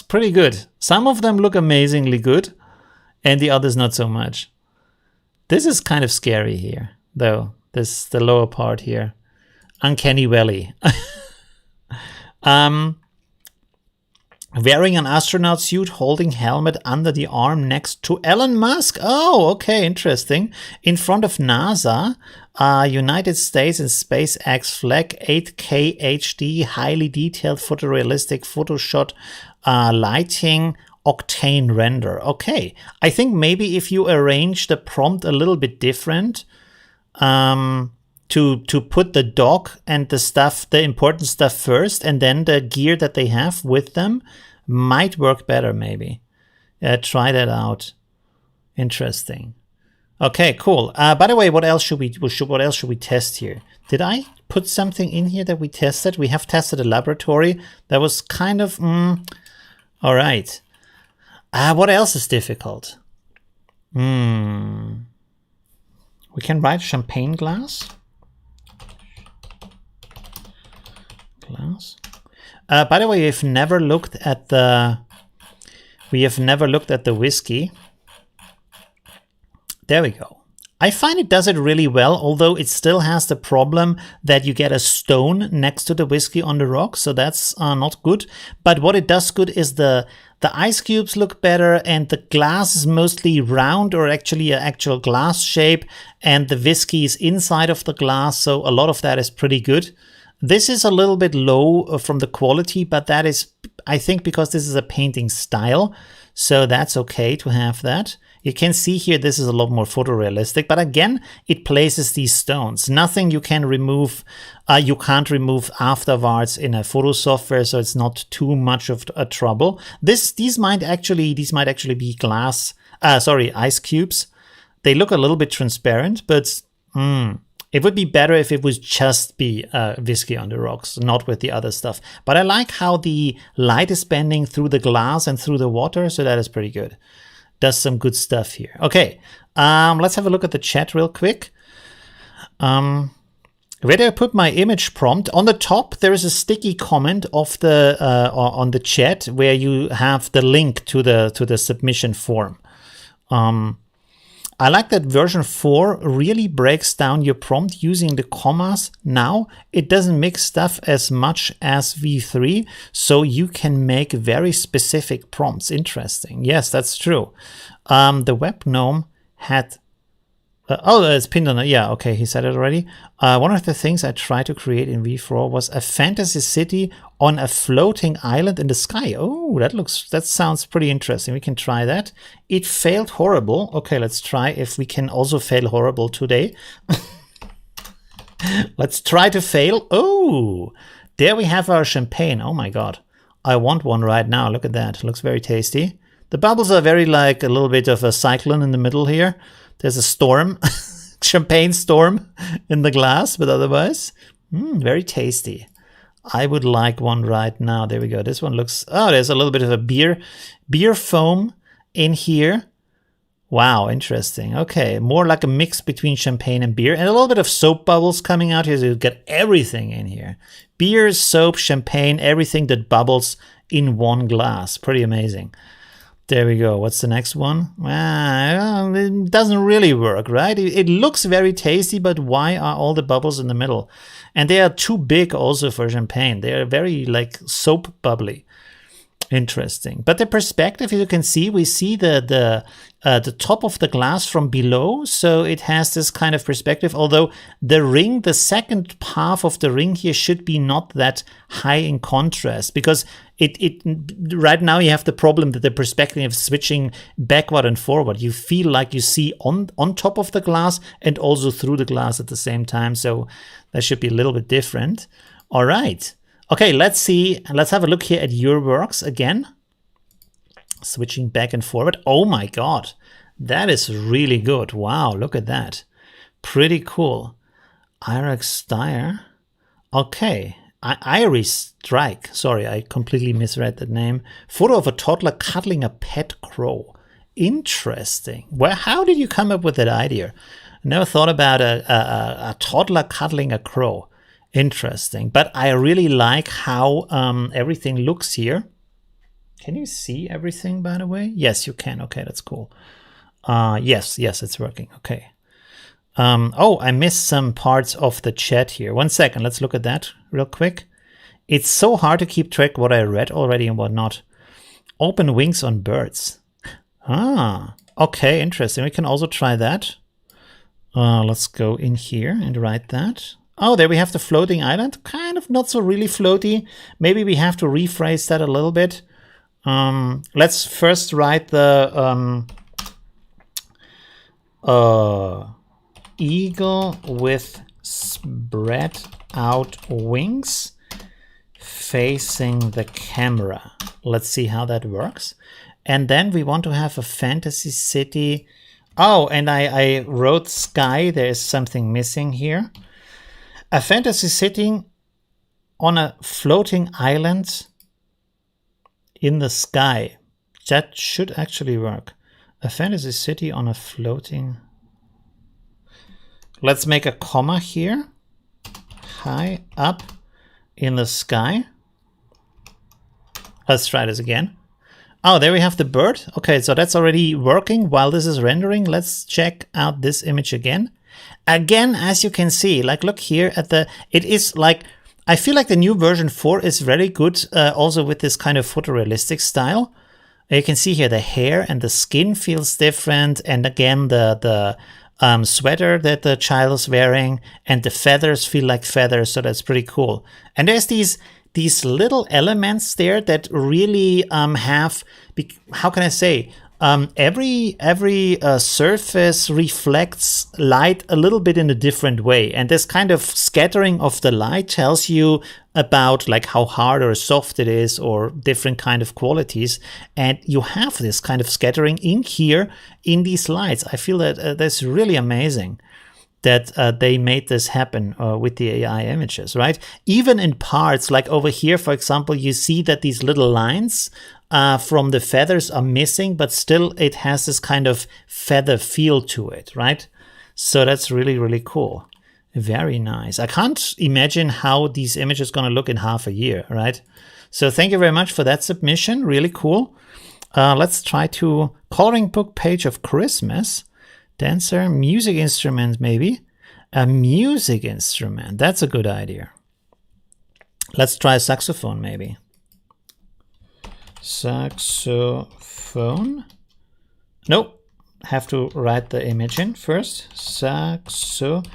pretty good. Some of them look amazingly good and the others not so much. This is kind of scary here, though. The lower part here. Uncanny Valley. Wearing an astronaut suit, holding helmet under the arm next to Elon Musk. Oh, okay, interesting. In front of NASA, United States and SpaceX flag, 8K HD, highly detailed photorealistic Photoshop lighting, octane render. Okay, I think maybe if you arrange the prompt a little bit different, to put the dog and the stuff, the important stuff first, and then the gear that they have with them might work better maybe. Try that out. Interesting. Okay, cool. By the way, what else should we test here? Did I put something in here that we tested? We have tested a laboratory that was kind of all right. What else is difficult? We can write champagne glass. By the way, we have never looked at the whiskey. There we go. I find it does it really well, although it still has the problem that you get a stone next to the whiskey on the rocks, so that's not good. But what it does good is the ice cubes look better, and the glass is mostly round, or actually an actual glass shape, and the whiskey is inside of the glass, so a lot of that is pretty good. This is a little bit low from the quality, but that is, I think, because this is a painting style, so that's okay to have that. You can see here this is a lot more photorealistic, but again, it places these stones. Nothing you can remove, you can't remove afterwards in a photo software, so it's not too much of a trouble. These might actually be ice cubes. They look a little bit transparent, but it would be better if it would just be whiskey on the rocks, not with the other stuff. But I like how the light is bending through the glass and through the water, so that is pretty good. Does some good stuff here. Okay, let's have a look at the chat real quick. Where do I put my image prompt? On the top, there is a sticky comment of the on the chat where you have the link to the submission form. I like that version 4 really breaks down your prompt using the commas. Now it doesn't mix stuff as much as V3, so you can make very specific prompts. Interesting. Yes, that's true. The web gnome had it's pinned on it. Yeah, okay, he said it already. One of the things I tried to create in V4 was a fantasy city on a floating island in the sky. Oh, that sounds pretty interesting. We can try that. It failed horrible. Okay, let's try if we can also fail horrible today. Let's try to fail. Oh, there we have our champagne. Oh my God. I want one right now. Look at that. It looks very tasty. The bubbles are very like a little bit of a cyclone in the middle here. There's a storm, champagne storm in the glass, but otherwise, very tasty. I would like one right now. There we go. This one looks, oh, there's a little bit of a beer foam in here. Wow, interesting. Okay, more like a mix between champagne and beer, and a little bit of soap bubbles coming out here, so you get everything in here. Beer, soap, champagne, everything that bubbles in one glass. Pretty amazing. There we go. What's the next one? Well, it doesn't really work, right? It looks very tasty, but why are all the bubbles in the middle? And they are too big also for champagne. They are very like soap bubbly. Interesting. But the perspective, as you can see, we see the top of the glass from below. So it has this kind of perspective, although the ring, the second half of the ring here should be not that high in contrast, because it right now you have the problem that the perspective is switching backward and forward. You feel like you see on top of the glass and also through the glass at the same time. So that should be a little bit different. All right. Okay, let's see. Let's have a look here at your works again. Switching back and forward. Oh my God, that is really good. Wow, look at that. Pretty cool. Irex Steyer. Okay, Iris Strike. Sorry, I completely misread that name. Photo of a toddler cuddling a pet crow. Interesting. Well, how did you come up with that idea? I never thought about a toddler cuddling a crow. Interesting, but I really like how everything looks here. Can you see everything, by the way? Yes, you can. Okay, that's cool. Yes, it's working. Okay. Oh, I missed some parts of the chat here. 1 second, let's look at that real quick. It's so hard to keep track what I read already and what not. Open wings on birds. Ah, okay, interesting. We can also try that. Let's go in here and write that. Oh, there we have the floating island. Kind of not so really floaty. Maybe we have to rephrase that a little bit. Let's first write the eagle with spread out wings facing the camera. Let's see how that works. And then we want to have a fantasy city. Oh, and I wrote sky. There is something missing here. A fantasy city on a floating island in the sky. That should actually work. A fantasy city on a floating... Let's make a comma here. High up in the sky. Let's try this again. Oh, there we have the bird. Okay, so that's already working while this is rendering. Let's check out this image again. Again, as you can see, like look here at the, it is like, I feel like the new version 4 is very good also with this kind of photorealistic style. You can see here the hair and the skin feels different. And again, the sweater that the child is wearing and the feathers feel like feathers. So that's pretty cool. And there's these little elements there that really have, how can I say, every surface reflects light a little bit in a different way. And this kind of scattering of the light tells you about like how hard or soft it is or different kind of qualities. And you have this kind of scattering in here in these lights. I feel that that's really amazing that they made this happen with the AI images, right? Even in parts, like over here, for example, you see that these little lines from the feathers are missing, but still it has this kind of feather feel to it, right? So that's really, really cool. Very nice. I can't imagine how these images are going to look in half a year, right? So thank you very much for that submission. Really cool. Let's try to coloring book page of Christmas. Dancer, music instrument, maybe. A music instrument. That's a good idea. Let's try a saxophone, maybe. Saxophone. Nope. Have to write the image in first. Saxophone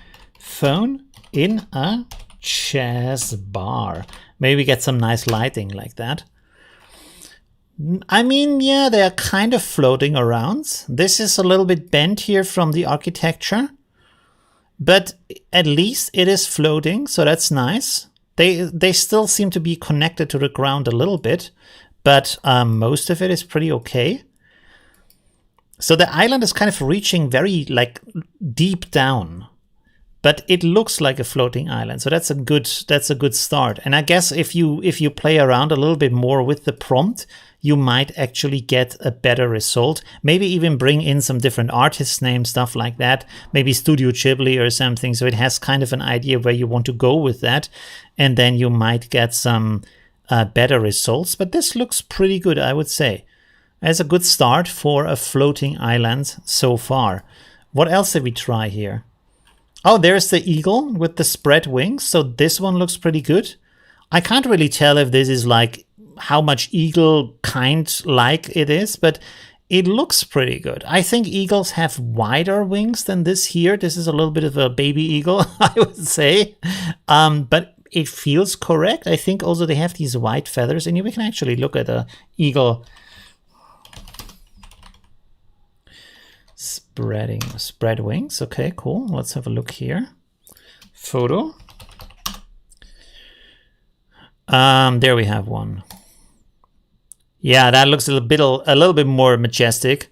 in a jazz bar. Maybe get some nice lighting like that. I mean, yeah, they are kind of floating around. This is a little bit bent here from the architecture, but at least it is floating, so that's nice. They still seem to be connected to the ground a little bit, but most of it is pretty okay. So the island is kind of reaching very like deep down, but it looks like a floating island. So that's a good start. And I guess if you play around a little bit more with the prompt, you might actually get a better result. Maybe even bring in some different artist names, stuff like that. Maybe Studio Ghibli or something. So it has kind of an idea where you want to go with that. And then you might get some better results. But this looks pretty good, I would say. As a good start for a floating island so far. What else did we try here? Oh, there's the eagle with the spread wings. So this one looks pretty good. I can't really tell if this is like how much eagle kind like it is, but it looks pretty good. I think eagles have wider wings than this here. This is a little bit of a baby eagle, I would say. But it feels correct. I think also they have these white feathers, and we can actually look at the eagle spread wings. Okay, cool. Let's have a look here. Photo. There we have one. Yeah, that looks a little bit more majestic.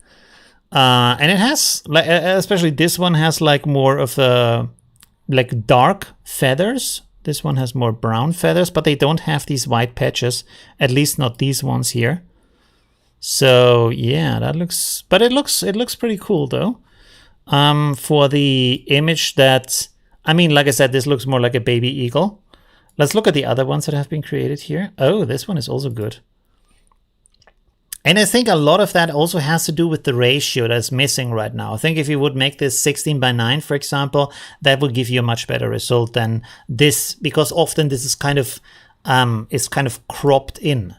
And it has, like, especially this one has like more of a like dark feathers. This one has more brown feathers, but they don't have these white patches. At least not these ones here. So yeah, that looks, but it looks pretty cool though. For the image that, I mean, like I said, this looks more like a baby eagle. Let's look at the other ones that have been created here. Oh, this one is also good. And I think a lot of that also has to do with the ratio that's missing right now. I think if you would make this 16:9, for example, that would give you a much better result than this, because often this is kind of cropped in.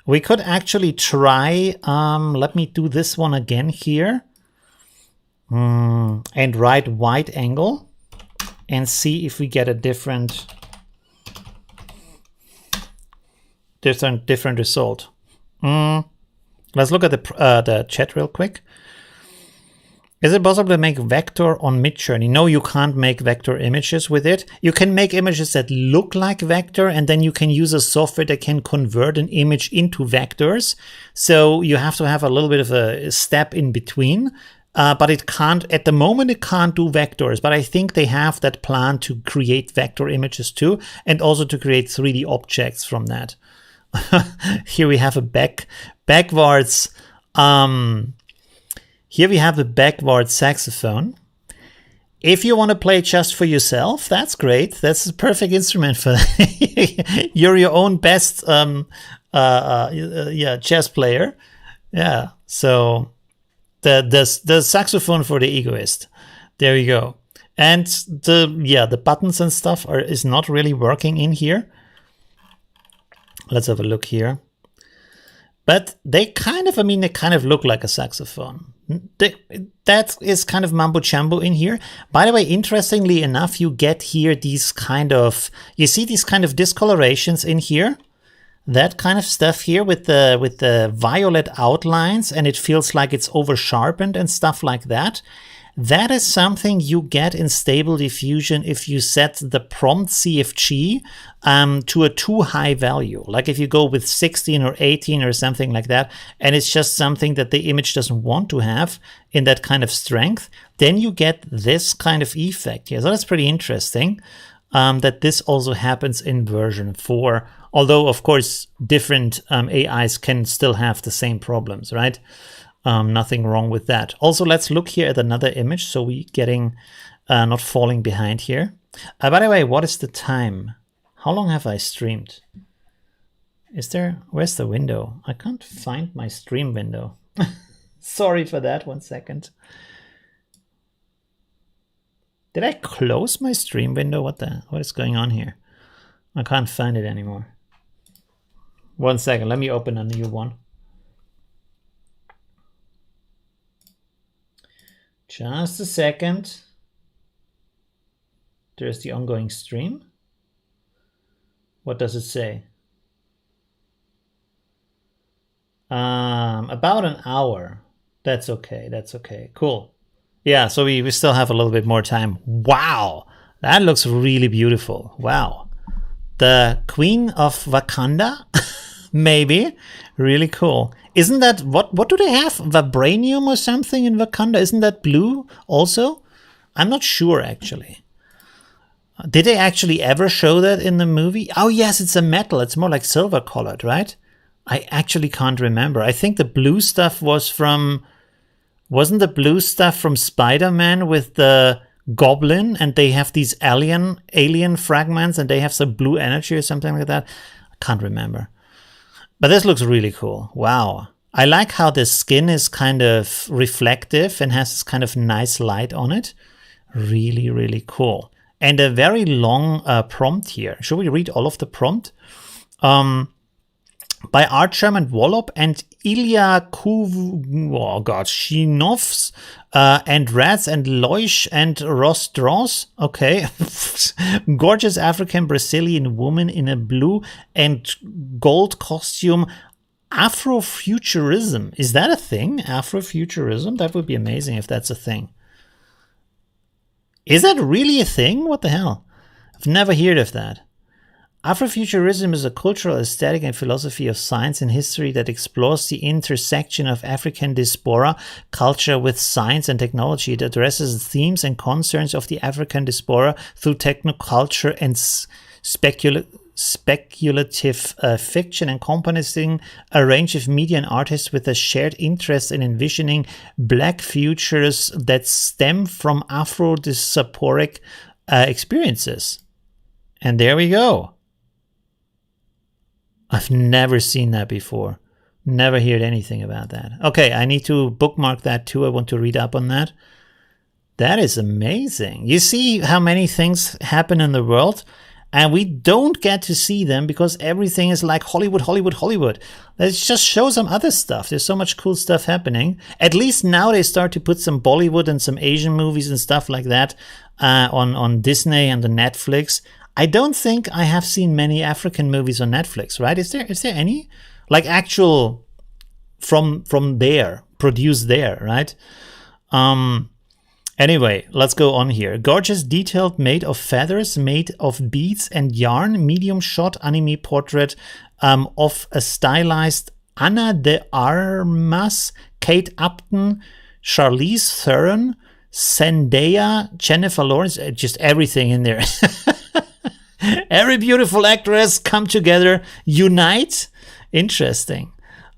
We could actually try, let me do this one again here, and write wide angle and see if we get a different result. Let's look at the chat real quick. Is it possible to make vector on Midjourney? No, you can't make vector images with it. You can make images that look like vector, and then you can use a software that can convert an image into vectors. So you have to have a little bit of a step in between. But it can't, at the moment, it can't do vectors. But I think they have that plan to create vector images too, and also to create 3D objects from that. Here we have a backwards. Here we have a backwards saxophone. If you want to play just for yourself, that's great. That's a perfect instrument for that. You're your own best jazz player. Yeah. So the saxophone for the egoist. There you go. And the buttons and stuff is not really working in here. Let's have a look here. But they kind of look like a saxophone. That is kind of mambo jumbo in here. By the way, interestingly enough, you get here these kind of, you see these kind of discolorations in here? That kind of stuff here with the violet outlines, and it feels like it's over sharpened and stuff like that. That is something you get in Stable Diffusion if you set the prompt CFG to a too high value. Like if you go with 16 or 18 or something like that, and it's just something that the image doesn't want to have in that kind of strength, then you get this kind of effect here. So that's pretty interesting that this also happens in version 4. Although, of course, different AIs can still have the same problems, right? Nothing wrong with that. Also, let's look here at another image so we getting not falling behind here. By the way, what is the time? How long have I streamed? Where's the window? I can't find my stream window. Sorry for that, 1 second. Did I close my stream window? What is going on here? I can't find it anymore. 1 second, let me open a new one. Just a second. There's the ongoing stream. What does it say? About an hour. That's okay. That's okay. Cool. Yeah, so we still have a little bit more time. Wow. That looks really beautiful. Wow. The Queen of Wakanda? Maybe. Really cool. Isn't that, what do they have? Vibranium or something in Wakanda? Isn't that blue also? I'm not sure, actually. Did they actually ever show that in the movie? Oh, yes, it's a metal. It's more like silver colored, right? I actually can't remember. I think the blue stuff was from, wasn't the blue stuff from Spider-Man with the goblin, and they have these alien fragments and they have some blue energy or something like that? I can't remember. But this looks really cool. Wow. I like how the skin is kind of reflective and has this kind of nice light on it. Really, really cool. And a very long prompt here. Should we read all of the prompt? By Archam and Wallop and Ilya Shinovs and Rats and Loish and Rostros. Okay. Gorgeous African Brazilian woman in a blue and gold costume. Afrofuturism. Is that a thing? Afrofuturism? That would be amazing if that's a thing. Is that really a thing? What the hell? I've never heard of that. Afrofuturism is a cultural aesthetic and philosophy of science and history that explores the intersection of African diaspora culture with science and technology. It addresses the themes and concerns of the African diaspora through technoculture and speculative fiction, encompassing a range of media and artists with a shared interest in envisioning Black futures that stem from Afro-diasporic experiences. And there we go. I've never seen that before. Never heard anything about that. Okay, I need to bookmark that too. I want to read up on that. That is amazing. You see how many things happen in the world, and we don't get to see them because everything is like Hollywood, Hollywood, Hollywood. Let's just show some other stuff. There's so much cool stuff happening. At least now they start to put some Bollywood and some Asian movies and stuff like that on Disney and the Netflix. I don't think I have seen many African movies on Netflix, right? Is there any? Like actual from there, produced there, right? Anyway, let's go on here. Gorgeous, detailed, made of feathers, made of beads and yarn, medium shot anime portrait of a stylized Anna de Armas, Kate Upton, Charlize Theron, Zendaya, Jennifer Lawrence, just everything in there. Every beautiful actress come together, unite. Interesting.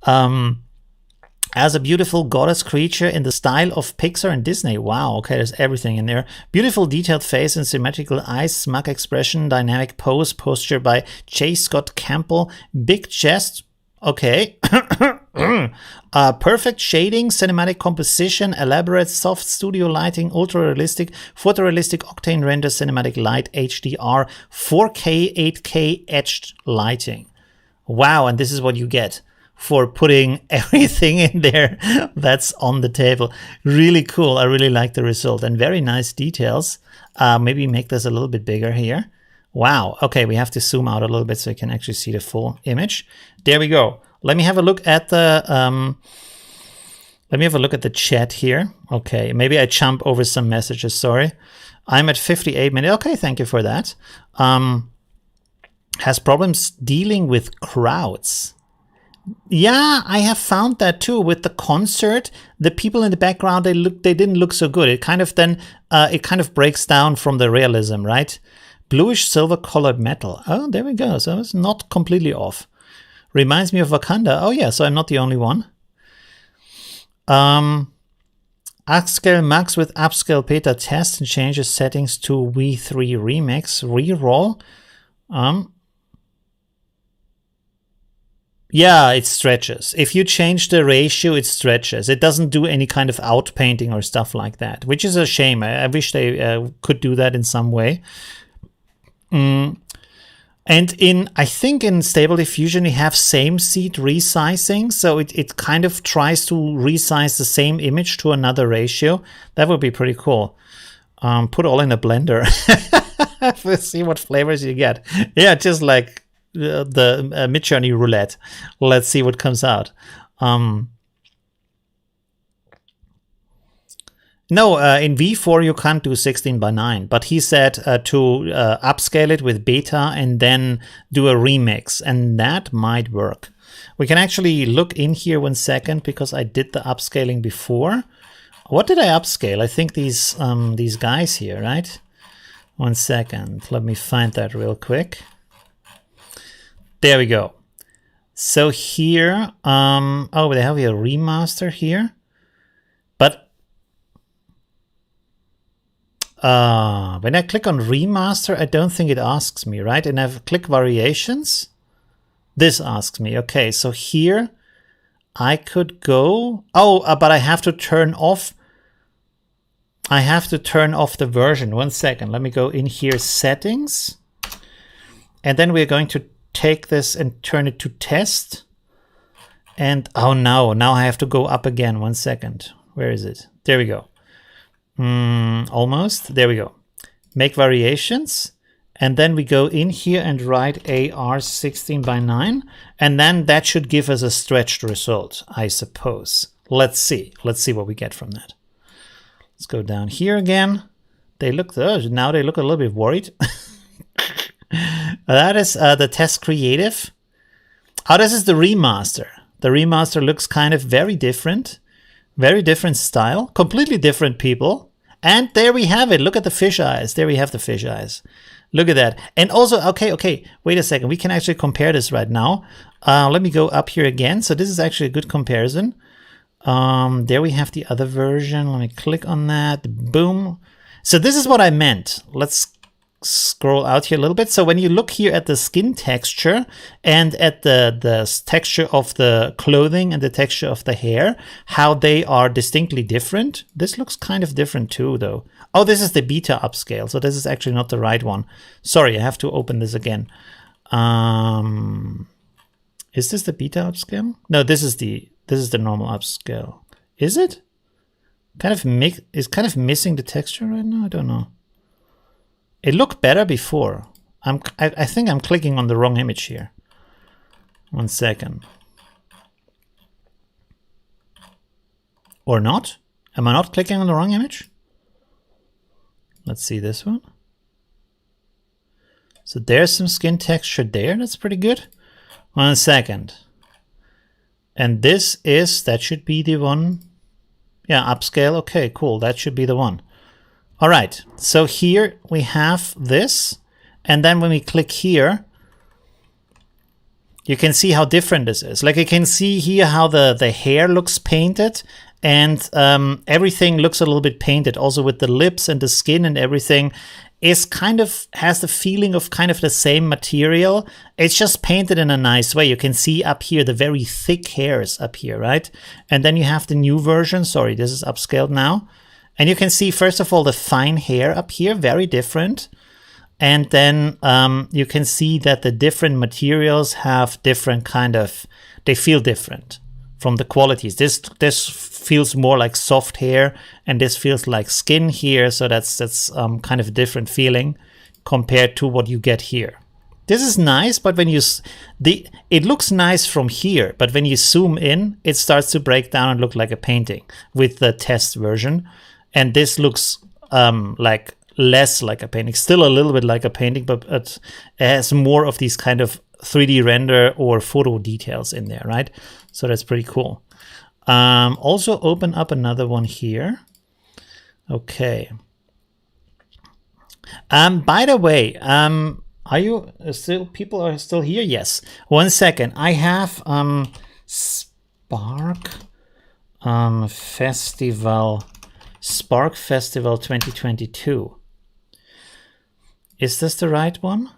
As a beautiful goddess creature in the style of Pixar and Disney. Wow, okay, there's everything in there. Beautiful detailed face and symmetrical eyes, smug expression, dynamic posture by J. Scott Campbell, big chest, Okay. Perfect shading, cinematic composition, elaborate soft studio lighting, ultra realistic, photorealistic octane render, cinematic light, HDR, 4K, 8K etched lighting. Wow, and this is what you get for putting everything in there that's on the table. Really cool. I really like the result and very nice details. Maybe make this a little bit bigger here. Wow. Okay, we have to zoom out a little bit so you can actually see the full image. There we go. Let me have a look at the chat here. Okay, maybe I jump over some messages. Sorry. I'm at 58 minutes. Okay, thank you for that. Has problems dealing with crowds. Yeah, I have found that too. With the concert, the people in the background, they didn't look so good. It kind of breaks down from the realism, right? Bluish silver colored metal. Oh, there we go. So it's not completely off. Reminds me of Wakanda. Oh yeah, so I'm not the only one. Upscale Max with Upscale Beta test and changes settings to V3 Remix. Reroll. Yeah, it stretches. If you change the ratio, it stretches. It doesn't do any kind of outpainting or stuff like that, which is a shame. I wish they could do that in some way. And I think in Stable Diffusion, you have same seed resizing. So it kind of tries to resize the same image to another ratio. That would be pretty cool. Put all in a blender. Let's see what flavors you get. Yeah, just like the Midjourney roulette. Let's see what comes out. No, in V4 you can't do 16:9, but he said to upscale it with beta and then do a remix, and that might work. We can actually look in here 1 second because I did the upscaling before. What did I upscale? I think these guys here, right? 1 second. Let me find that real quick. There we go. So here, oh, they have a remaster here, but when I click on remaster, I don't think it asks me, right? And I click variations. This asks me. Okay, so here I could go. Oh, but I have to turn off. I have to turn off the version. 1 second. Let me go in here, settings, and then we're going to take this and turn it to test. And oh no, now I have to go up again. 1 second. Where is it? There we go. Almost. There we go. Make variations. And then we go in here and write AR 16:9. And then that should give us a stretched result, I suppose. Let's see. Let's see what we get from that. Let's go down here again. They look, now they look a little bit worried. That is the test creative. Oh, this is the remaster. The remaster looks kind of very different style, completely different people. And there we have it. Look at the fish eyes. There we have the fish eyes. Look at that. And also, okay, wait a second. We can actually compare this right now. Let me go up here again. So this is actually a good comparison. There we have the other version. Let me click on that. Boom. So this is what I meant. Let's scroll out here a little bit. So when you look here at the skin texture and at the texture of the clothing and the texture of the hair, how they are distinctly different. This looks kind of different too, though. Oh, this is the beta upscale. So this is actually not the right one. Sorry, I have to open this again. Is this the beta upscale? No, this is the normal upscale. Is it? It's kind of missing the texture right now. I don't know. It looked better before. I think I'm clicking on the wrong image here. 1 second. Or not? Am I not clicking on the wrong image? Let's see this one. So there's some skin texture there. That's pretty good. 1 second. And that should be the one. Yeah, upscale. Okay, cool. That should be the one. All right, so here we have this, and then when we click here, you can see how different this is. Like you can see here how the hair looks painted, and everything looks a little bit painted. Also with the lips and the skin and everything is kind of has the feeling of kind of the same material. It's just painted in a nice way. You can see up here the very thick hairs up here, right? And then you have the new version. Sorry, this is upscaled now. And you can see, first of all, the fine hair up here, very different. And then you can see that the different materials have different kind of, they feel different from the qualities. This feels more like soft hair, and this feels like skin here. So that's kind of a different feeling compared to what you get here. This is nice, but when it looks nice from here, but when you zoom in, it starts to break down and look like a painting with the test version. And this looks like less like a painting, still a little bit like a painting, but it has more of these kind of 3D render or photo details in there, right? So that's pretty cool. Also open up another one here. Okay. By the way, are you still, people are still here? Yes. 1 second. I have Spark Festival 2022. Is this the right one?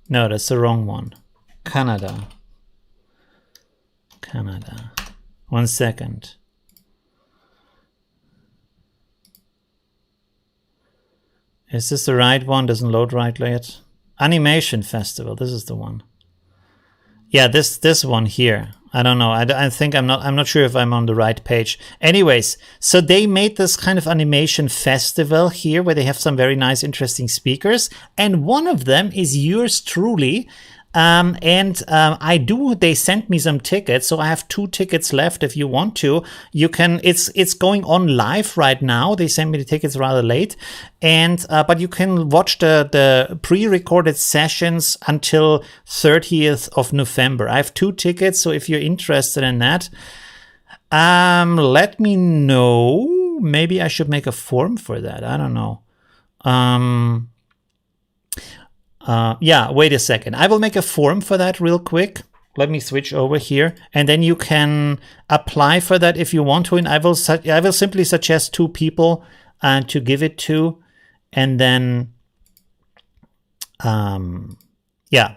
No, that's the wrong one. Canada. 1 second. Is this the right one? Doesn't load right yet. Animation Festival. This is the one. Yeah, this one here. I don't know. I think I'm not sure if I'm on the right page. Anyways, so they made this kind of animation festival here where they have some very nice, interesting speakers. And one of them is yours truly. They sent me some tickets, so I have 2 tickets left. If you want to, you can, it's going on live right now. They sent me the tickets rather late, and but you can watch the pre-recorded sessions until 30th of November. I have 2 tickets, so if you're interested in that, let me know. Maybe I should make a form for that. I don't know. Yeah, wait a second. I will make a form for that real quick. Let me switch over here, and then you can apply for that if you want to. And I will simply suggest 2 people to give it to, and then yeah,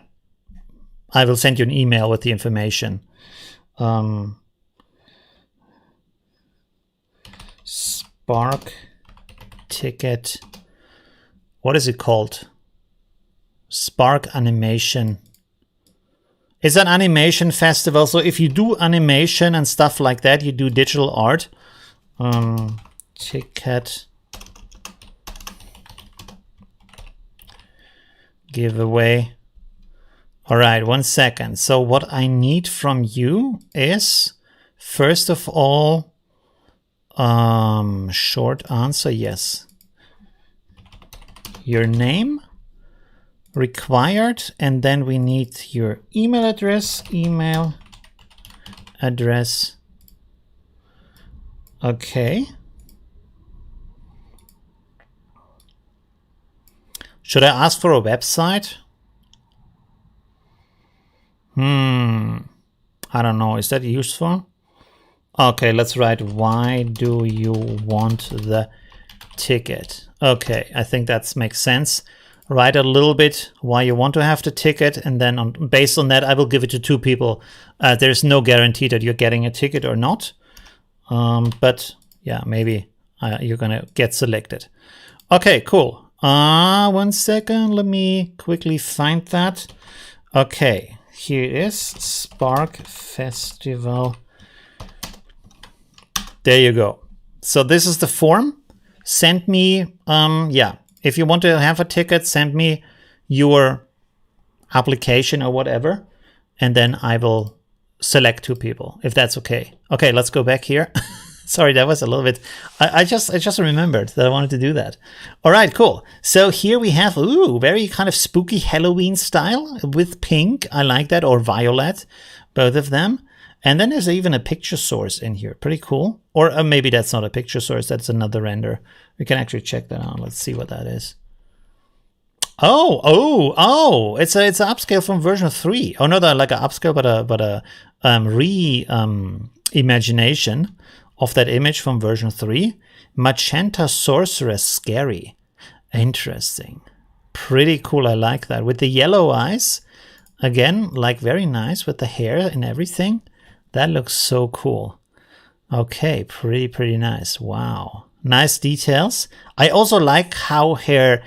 I will send you an email with the information. Spark ticket. What is it called? Spark Animation. It's an animation festival. So if you do animation and stuff like that, you do digital art. Ticket giveaway. All right, 1 second. So what I need from you is, first of all, short answer, yes. Your name. Required, and then we need your email address. Okay. Should I ask for a website? I don't know. Is that useful? Okay, let's write, why do you want the ticket? Okay, I think that makes sense. Write a little bit why you want to have the ticket, and then based on that, I will give it to 2 people. There's no guarantee that you're getting a ticket or not. But yeah, maybe you're gonna get selected. Okay, cool. 1 second, let me quickly find that. Okay, here it is, Spark Festival. There you go. So this is the form. Send me, yeah. If you want to have a ticket, send me your application or whatever, and then I will select 2 people, if that's okay. Okay, let's go back here. Sorry, that was a little bit, I just remembered that I wanted to do that. All right, cool. So here we have, ooh, very kind of spooky Halloween style with pink. I like that, or violet, both of them. And then there's even a picture source in here. Pretty cool. Or maybe that's not a picture source. That's another render. We can actually check that out. Let's see what that is. Oh! It's an upscale from version 3. Oh, not like an upscale, but a imagination of that image from version 3. Magenta Sorceress, scary. Interesting. Pretty cool, I like that. With the yellow eyes, again, like very nice with the hair and everything. That looks so cool. Okay, pretty nice. Wow. Nice details. I also like how her,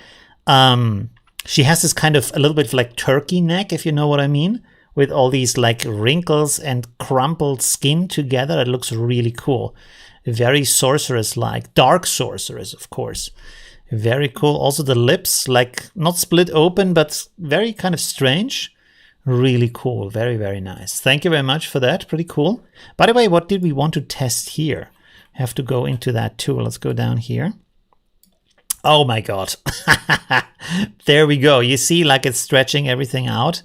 she has this kind of a little bit like turkey neck, if you know what I mean, with all these like wrinkles and crumpled skin together. It looks really cool. Very sorceress-like. Dark sorceress, of course. Very cool. Also the lips, like not split open, but very kind of strange. Really cool. Very nice. Thank you very much for that. Pretty cool. By the way, what did we want to test here? I have to go into that too. Let's go down here. Oh my God. There we go. You see, like it's stretching everything out.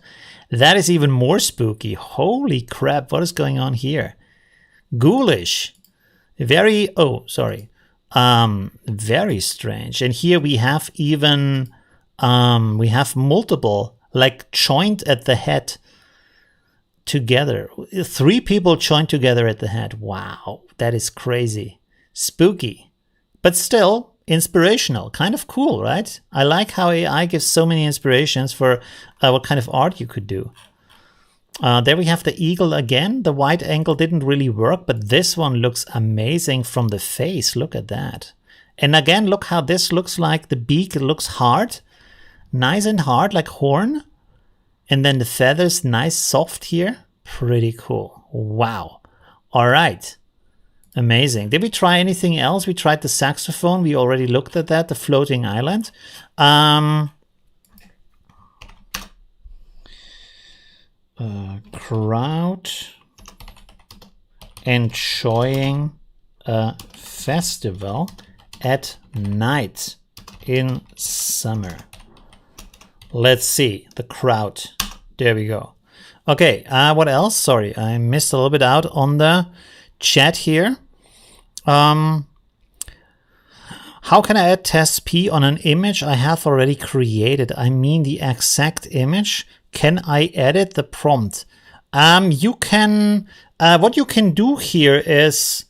That is even more spooky. Holy crap. What is going on here? Ghoulish. Very, oh, sorry. Very strange. And here we have even, we have multiple, like joined at the head together. 3 people joined together at the head. Wow, that is crazy. Spooky, but still inspirational. Kind of cool, right? I like how AI gives so many inspirations for what kind of art you could do. There we have the eagle again. The wide angle didn't really work, but this one looks amazing from the face. Look at that. And again, look how this looks like. The beak looks hard. Nice and hard, like horn. And then the feathers, nice, soft here. Pretty cool. Wow. All right. Amazing. Did we try anything else? We tried the saxophone. We already looked at that, the floating island. Crowd enjoying a festival at night in summer. Let's see the crowd. There we go. Okay, what else? Sorry, I missed a little bit out on the chat here. How can I add test P on an image I have already created? I mean the exact image. Can I edit the prompt? You can, what you can do here is,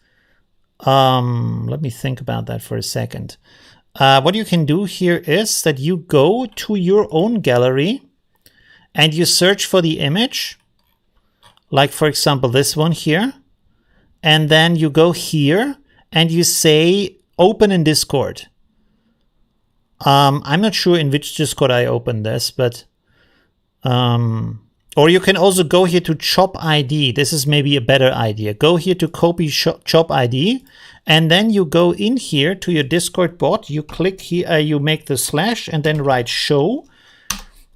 let me think about that for a second. What you can do here is that you go to your own gallery and you search for the image, like for example this one here, and then you go here and you say open in Discord. I'm not sure in which Discord I opened this, but or you can also go here to Chop ID. This is maybe a better idea. Go here to copy Chop ID, and then you go in here to your Discord bot. You click here, you make the slash, and then write show,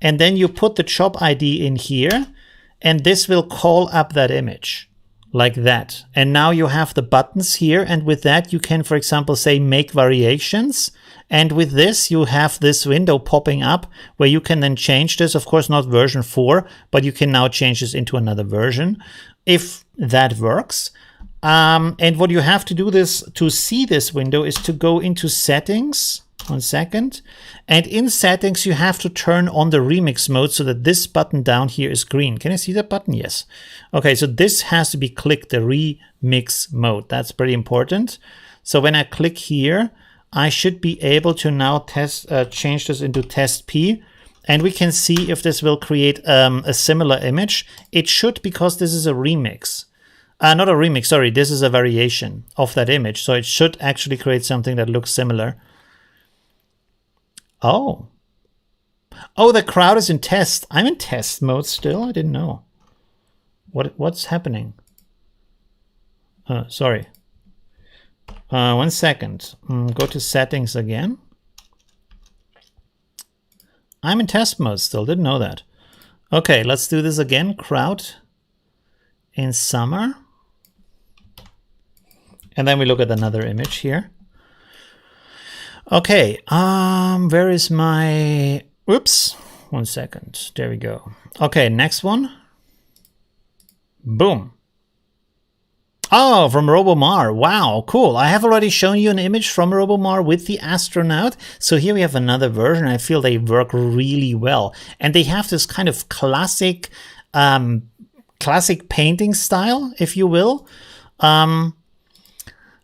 and then you put the Chop ID in here, and this will call up that image like that. And now you have the buttons here, and with that you can, for example, say make variations. And with this, you have this window popping up where you can then change this. Of course, not version 4, but you can now change this into another version if that works. And what you have to do to see this window is to go into settings. 1 second. And in settings, you have to turn on the remix mode so that this button down here is green. Can you see that button? Yes. Okay, so this has to be clicked, the remix mode. That's pretty important. So when I click here, I should be able to now change this into test P, and we can see if this will create a similar image. It should, because this is a remix. Not a remix, sorry, this is a variation of that image. So it should actually create something that looks similar. Oh. Oh, the crowd is in test. I'm in test mode still? I didn't know. What's happening? Sorry. 1 second. Go to settings again. I'm in test mode still. Didn't know that. Okay, let's do this again. Crowd in summer. And then we look at another image here. Okay, where is my... Oops. 1 second. There we go. Okay, next one. Boom. Oh, from RoboMar. Wow, cool. I have already shown you an image from RoboMar with the astronaut. So here we have another version. I feel they work really well. And they have this kind of classic painting style, if you will.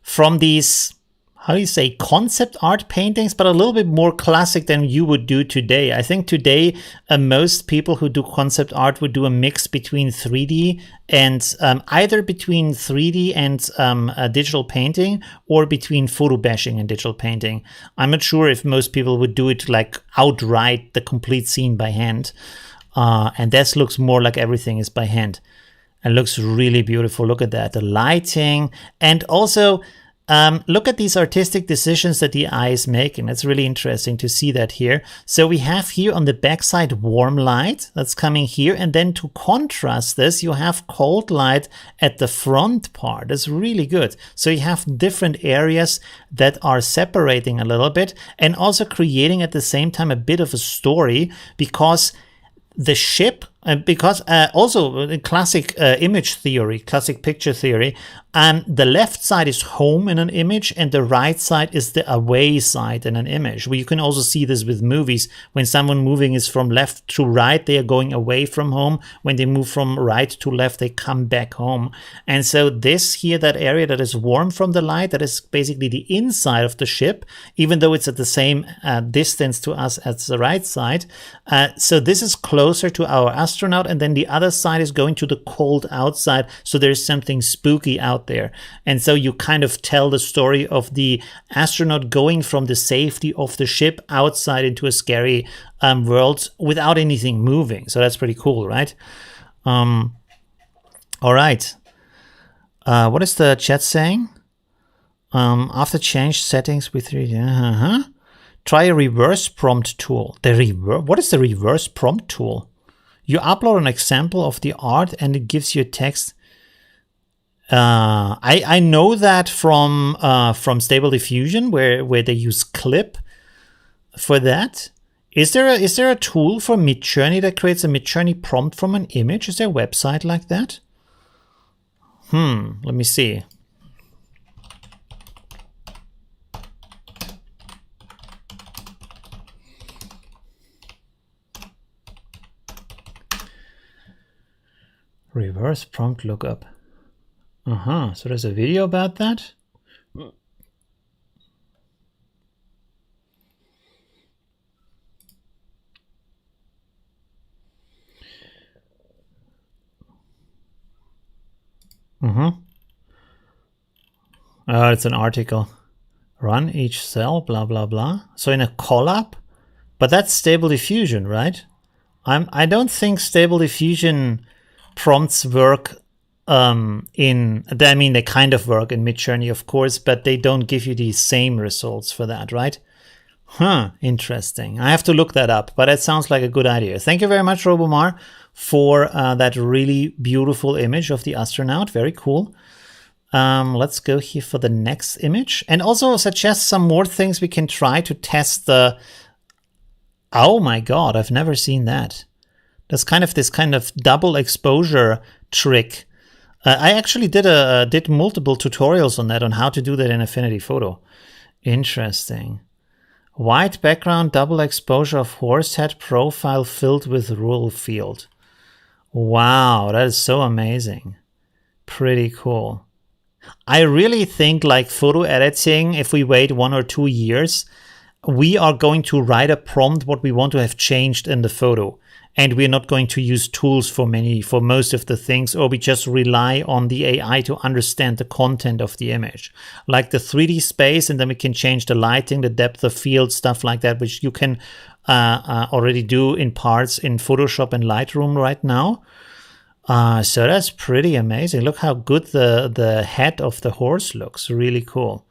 from these, how do you say, concept art paintings, but a little bit more classic than you would do today. I think today most people who do concept art would do a mix between 3D and either between 3D and digital painting, or between photo bashing and digital painting. I'm not sure if most people would do it like outright, the complete scene by hand. And this looks more like everything is by hand. It looks really beautiful. Look at that, the lighting, and also look at these artistic decisions that the eye is making. That's really interesting to see that here. So we have here on the backside warm light that's coming here, and then to contrast this, you have cold light at the front part. That's really good. So you have different areas that are separating a little bit, and also creating at the same time a bit of a story, because the ship, because also classic image theory, classic picture theory, the left side is home in an image and the right side is the away side in an image. Well, you can also see this with movies. When someone moving is from left to right, they are going away from home. When they move from right to left, they come back home. And so this here, that area that is warm from the light, that is basically the inside of the ship, even though it's at the same distance to us as the right side. So this is closer to our astronaut, and then the other side is going to the cold outside. So there's something spooky out there. And so you kind of tell the story of the astronaut going from the safety of the ship outside into a scary world without anything moving. So that's pretty cool, right? All right. What is the chat saying? After change settings with 3D, try a reverse prompt tool. What is the reverse prompt tool? You upload an example of the art and it gives you a text. I know that from Stable Diffusion, where they use Clip for that. Is there a tool for Midjourney that creates a Midjourney prompt from an image? Is there a website like that? Let me see. Reverse prompt lookup. So there's a video about that. It's an article. Run each cell, blah, blah, blah. So in a collab, but that's Stable Diffusion, right? I don't think Stable Diffusion prompts work they kind of work in Midjourney, of course, but they don't give you the same results for that, right? Interesting. I have to look that up, but it sounds like a good idea. Thank you very much, Robomar, for that really beautiful image of the astronaut. Very cool. Let's go here for the next image, and also suggest some more things we can try to test the... Oh my God, I've never seen that. That's kind of this kind of double exposure trick. I actually did multiple tutorials on that, on how to do that in Affinity Photo. Interesting. White background, double exposure of horse head profile filled with rural field. Wow, that is so amazing. Pretty cool. I really think, like photo editing, if we wait 1 or 2 years, we are going to write a prompt what we want to have changed in the photo. And we're not going to use tools for most of the things, or we just rely on the AI to understand the content of the image. Like the 3D space, and then we can change the lighting, the depth of field, stuff like that, which you can already do in parts in Photoshop and Lightroom right now. So that's pretty amazing. Look how good the head of the horse looks. Really cool.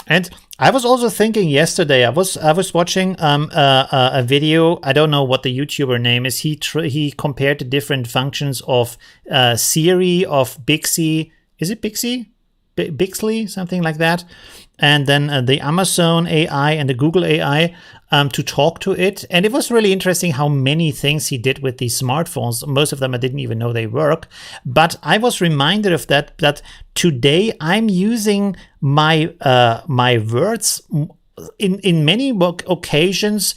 And I was also thinking yesterday, I was watching a video. I don't know what the YouTuber name is. He compared the different functions of Siri, of Bixby. Is it Bixby? Bixley, something like that. And then the Amazon AI and the Google AI to talk to it. And it was really interesting how many things he did with these smartphones. Most of them I didn't even know they work. But I was reminded of that today I'm using my my words in many occasions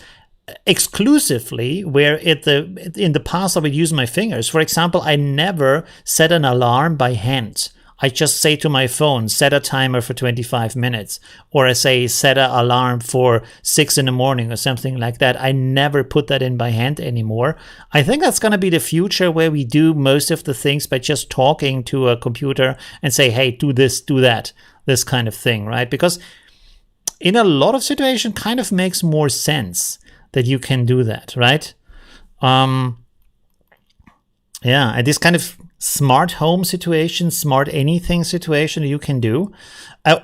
exclusively, where in the past I would use my fingers. For example, I never set an alarm by hand. I just say to my phone, set a timer for 25 minutes, or I say set an alarm for 6 in the morning or something like that. I never put that in by hand anymore. I think that's going to be the future, where we do most of the things by just talking to a computer and say, hey, do this, do that, this kind of thing, right? Because in a lot of situations, kind of makes more sense that you can do that, right? Yeah, and this kind of smart home situation, smart anything situation you can do,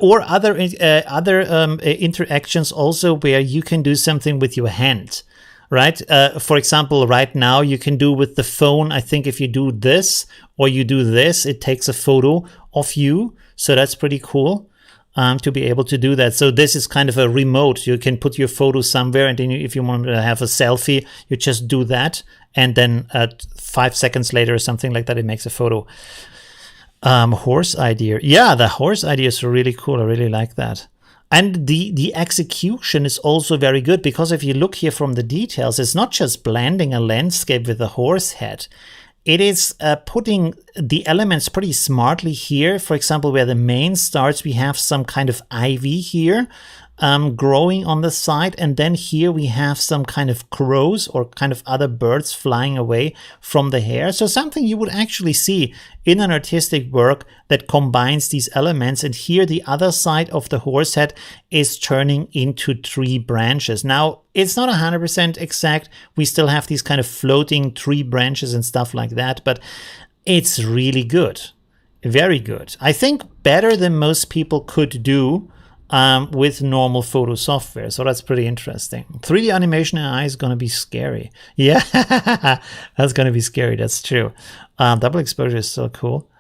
or other interactions also where you can do something with your hand, right? For example, right now you can do with the phone. I think if you do this or you do this, it takes a photo of you. So that's pretty cool. To be able to do that. So this is kind of a remote. You can put your photo somewhere, and then if you want to have a selfie, you just do that, and then 5 seconds later or something like that, it makes a photo. Horse idea. Yeah, the horse idea is really cool. I really like that. And the execution is also very good, because if you look here from the details, it's not just blending a landscape with a horse head. It is putting the elements pretty smartly here. For example, where the mane starts, we have some kind of ivy here growing on the side. And then here we have some kind of crows or kind of other birds flying away from the hair. So something you would actually see in an artistic work that combines these elements. And here the other side of the horse head is turning into 3 branches. Now, it's not 100% exact. We still have these kind of floating tree branches and stuff like that, but it's really good. Very good. I think better than most people could do with normal photo software. So that's pretty interesting. 3D animation AI is going to be scary. Yeah, that's going to be scary. That's true. Double exposure is so cool.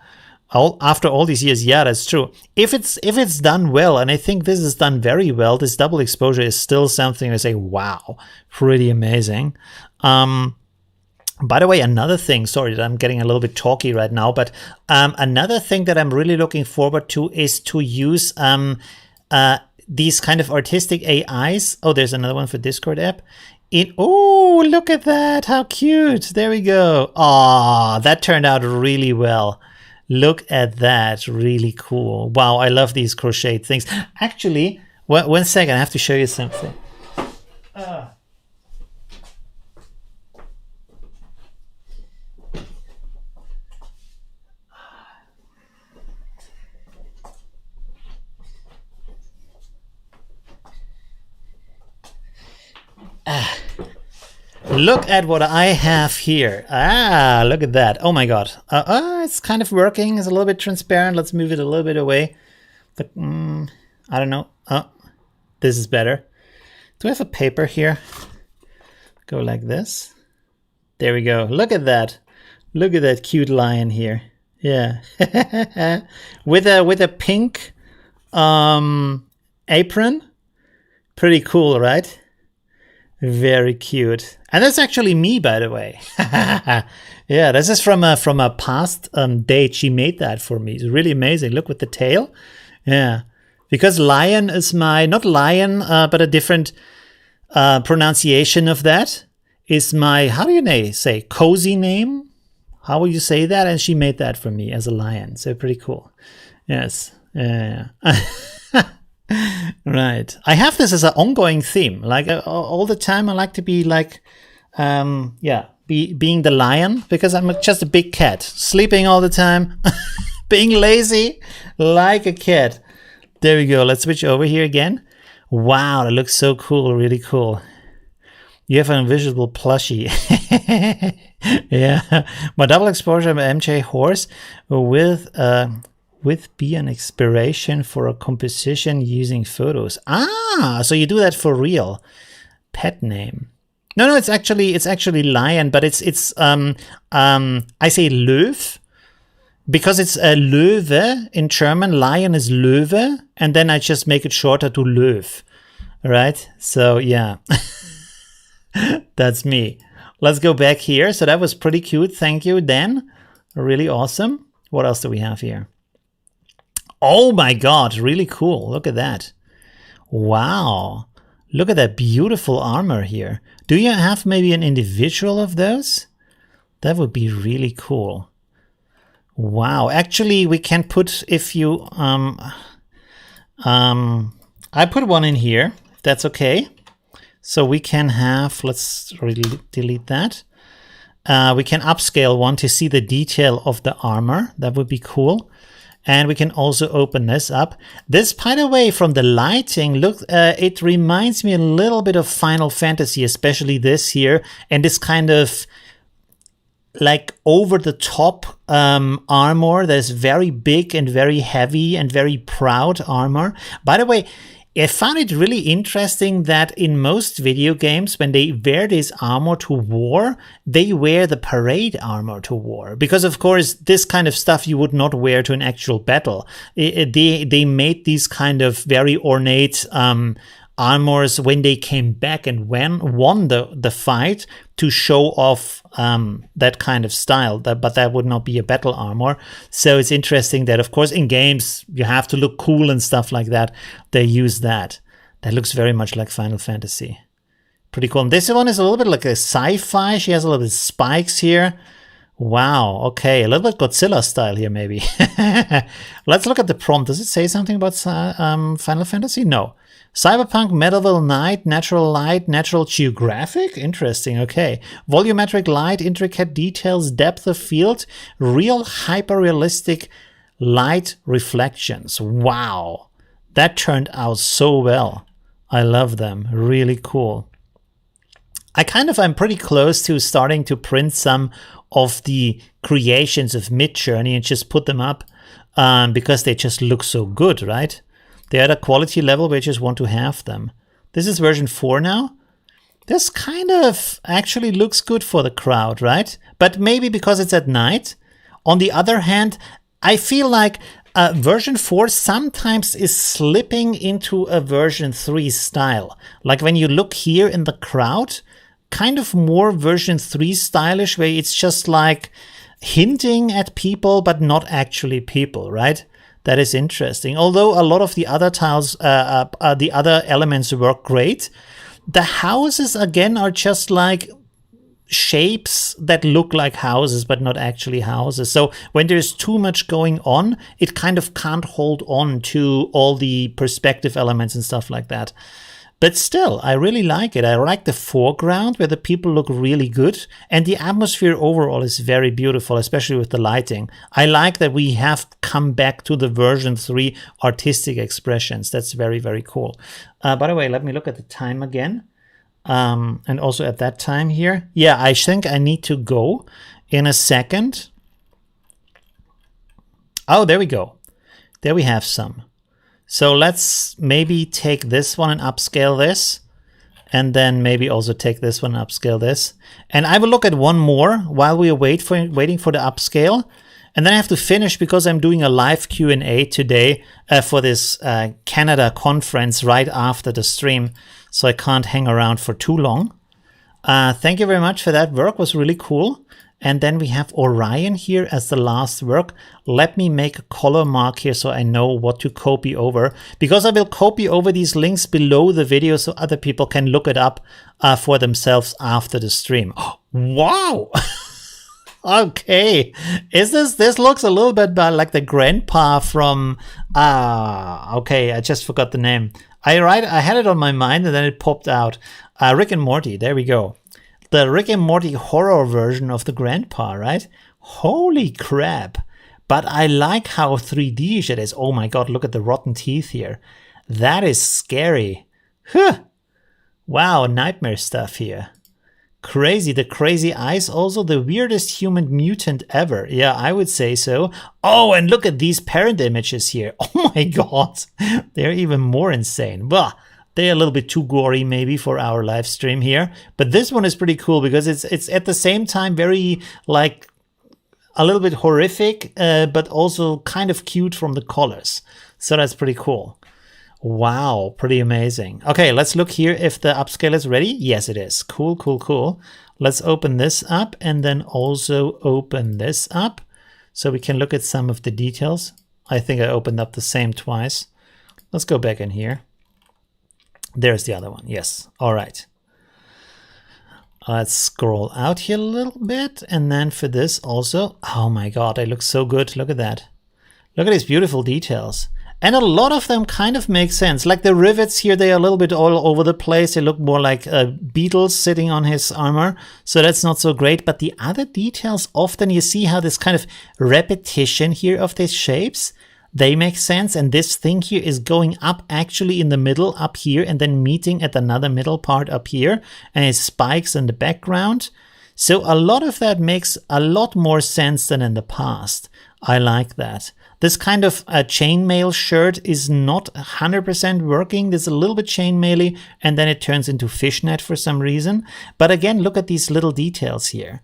After all these years, yeah, that's true. If it's done well, and I think this is done very well, this double exposure is still something I say, wow, pretty amazing. By the way, another thing, sorry that I'm getting a little bit talky right now, but another thing that I'm really looking forward to is to use these kind of artistic AIs. Oh, there's another one for Discord app. Oh, look at that. How cute. There we go. Oh, that turned out really well. Look at that. Really cool. Wow, I love these crocheted things. Actually, one second. I have to show you something. Look at what I have here. Look at that. Oh my god. It's kind of working. It's a little bit transparent. Let's move it a little bit away. But, I don't know. Oh, this is better. Do I have a paper here? Go like this. There we go. Look at that. Look at that cute lion here. Yeah. with a pink apron. Pretty cool, right? Very cute. And that's actually me, by the way. Yeah, this is from a past date. She made that for me. It's really amazing. Look with the tail. Yeah. Because lion is not lion, but a different pronunciation of that is my, how do you say, cozy name? How will you say that? And she made that for me as a lion. So pretty cool. Yes. Yeah. Right. I have this as an ongoing theme. Like all the time, I like to be like, being the lion, because I'm just a big cat, sleeping all the time, being lazy like a cat. There we go. Let's switch over here again. Wow, that looks so cool. Really cool. You have an invisible plushie. Yeah. My double exposure of MJ horse with be an inspiration for a composition using photos. So you do that for real. Pet name. No, it's actually lion, but it's I say Löw because it's a Löwe in German. Lion is Löwe, and then I just make it shorter to Löw. Right? So yeah. That's me. Let's go back here. So that was pretty cute. Thank you, Dan. Really awesome. What else do we have here? Oh my god, really cool. Look at that. Wow. Look at that beautiful armor here. Do you have maybe an individual of those? That would be really cool. Wow. Actually, we can put, if you, I put one in here, if that's okay. So we can have, let's delete that. We can upscale one to see the detail of the armor. That would be cool. And we can also open this up. This, by the way, from the lighting, look, it reminds me a little bit of Final Fantasy, especially this here. And this kind of like over the top armor that is very big and very heavy and very proud armor. By the way, I found it really interesting that in most video games, when they wear this armor to war, they wear the parade armor to war. Because, of course, this kind of stuff you would not wear to an actual battle. They made these kind of very ornate armors when they came back and won the fight to show off that kind of style. But that would not be a battle armor. So it's interesting that, of course, in games you have to look cool and stuff like that. They use that. That looks very much like Final Fantasy. Pretty cool. And this one is a little bit like a sci-fi. She has a little bit of spikes here. Wow. Okay, a little bit Godzilla style here, maybe. Let's look at the prompt. Does it say something about Final Fantasy? No. Cyberpunk, medieval night, natural light, natural geographic? Interesting, okay. Volumetric light, intricate details, depth of field, real hyper-realistic light reflections. Wow. That turned out so well. I love them. Really cool. I'm pretty close to starting to print some of the creations of Midjourney and just put them up because they just look so good, right? They're at a quality level where you just want to have them. This is version 4 now. This kind of actually looks good for the crowd, right? But maybe because it's at night. On the other hand, I feel like version 4 sometimes is slipping into a version 3 style. Like when you look here in the crowd, kind of more version 3 stylish, where it's just like hinting at people, but not actually people, right? That is interesting. Although a lot of the other tiles, the other elements work great. The houses, again, are just like shapes that look like houses, but not actually houses. So when there's too much going on, it kind of can't hold on to all the perspective elements and stuff like that. But still, I really like it. I like the foreground where the people look really good. And the atmosphere overall is very beautiful, especially with the lighting. I like that we have come back to the version 3 artistic expressions. That's very, very cool. By the way, let me look at the time again. And also at that time here. Yeah, I think I need to go in a second. Oh, there we go. There we have some. So let's maybe take this one and upscale this. And then maybe also take this one and upscale this. And I will look at one more while we are waiting for the upscale. And then I have to finish because I'm doing a live Q&A today for this Canada conference right after the stream. So I can't hang around for too long. Thank you very much for that work. It was really cool. And then we have Orion here as the last work. Let me make a color mark here so I know what to copy over. Because I will copy over these links below the video so other people can look it up for themselves after the stream. Oh, wow! Okay. This looks a little bit like the grandpa from... okay, I just forgot the name. I had it on my mind and then it popped out. Rick and Morty, there we go. The Rick and Morty horror version of the grandpa, right? Holy crap. But I like how 3D-ish it is. Oh my god, look at the rotten teeth here. That is scary. Huh. Wow, nightmare stuff here. Crazy. The crazy eyes also. The weirdest human mutant ever. Yeah, I would say so. Oh, and look at these parent images here. Oh my god. They're even more insane. Bah. They're a little bit too gory maybe for our live stream here. But this one is pretty cool because it's at the same time very like a little bit horrific, but also kind of cute from the colors. So that's pretty cool. Wow, pretty amazing. Okay, let's look here if the upscale is ready. Yes, it is. Cool, cool, cool. Let's open this up and then also open this up so we can look at some of the details. I think I opened up the same twice. Let's go back in here. There's the other one. Yes. All right. Let's scroll out here a little bit. And then for this also, oh my God, they look so good. Look at that. Look at these beautiful details. And a lot of them kind of make sense. Like the rivets here, they are a little bit all over the place. They look more like beetles sitting on his armor. So that's not so great. But the other details, often you see how this kind of repetition here of these shapes, they make sense. And this thing here is going up actually in the middle up here and then meeting at another middle part up here. And it spikes in the background. So a lot of that makes a lot more sense than in the past. I like that. This kind of chainmail shirt is not 100% working. There's a little bit chainmaily, and then it turns into fishnet for some reason. But again, look at these little details here.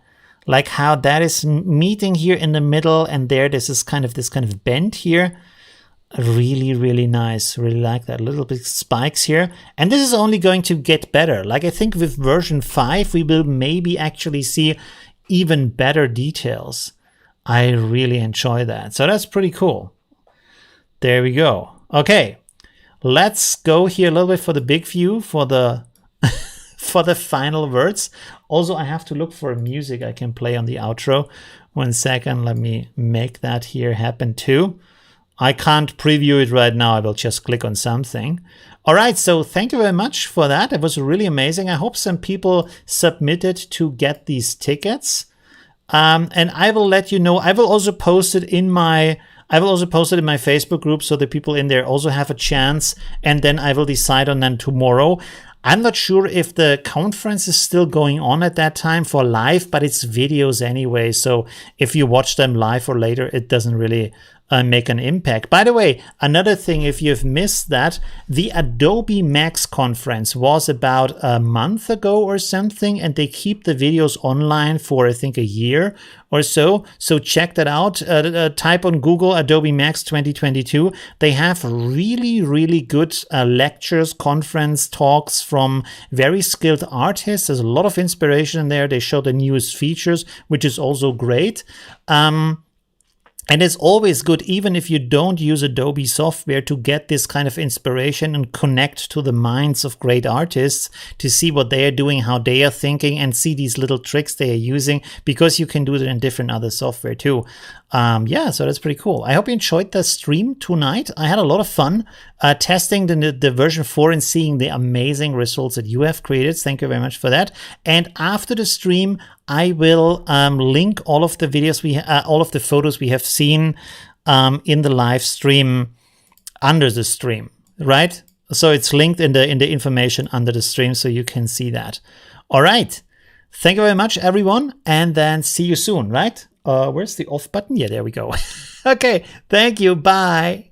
Like how that is meeting here in the middle, and this is kind of bend here. Really, really nice. Really like that. Little bit spikes here. And this is only going to get better. Like I think with version 5, we will maybe actually see even better details. I really enjoy that. So that's pretty cool. There we go. Okay, let's go here a little bit for the big view, for the for the final words. Also, I have to look for music I can play on the outro. 1 second, let me make that here happen too. I can't preview it right now. I will just click on something. All right, so thank you very much for that. It was really amazing. I hope some people submitted to get these tickets. And I will let you know. I will also post it in my Facebook group so the people in there also have a chance. And then I will decide on them tomorrow. I'm not sure if the conference is still going on at that time for live, but it's videos anyway. So if you watch them live or later, it doesn't really make an impact. By the way, another thing, if you've missed that, the Adobe Max conference was about a month ago or something, and they keep the videos online for, I think, a year or so. So check that out. Type on Google Adobe Max 2022. They have really, really good lectures, conference talks from very skilled artists. There's a lot of inspiration in there. They show the newest features, which is also great. And it's always good, even if you don't use Adobe software, to get this kind of inspiration and connect to the minds of great artists to see what they are doing, how they are thinking, and see these little tricks they are using, because you can do that in different other software too. Yeah, so that's pretty cool. I hope you enjoyed the stream tonight. I had a lot of fun testing the version 4 and seeing the amazing results that you have created. Thank you very much for that. And after the stream, I will link all of the videos all of the photos we have seen in the live stream under the stream, right? So it's linked in the information under the stream, so you can see that. All right. Thank you very much, everyone, and then see you soon, right? Where's the off button? Yeah, there we go. Okay, thank you. Bye.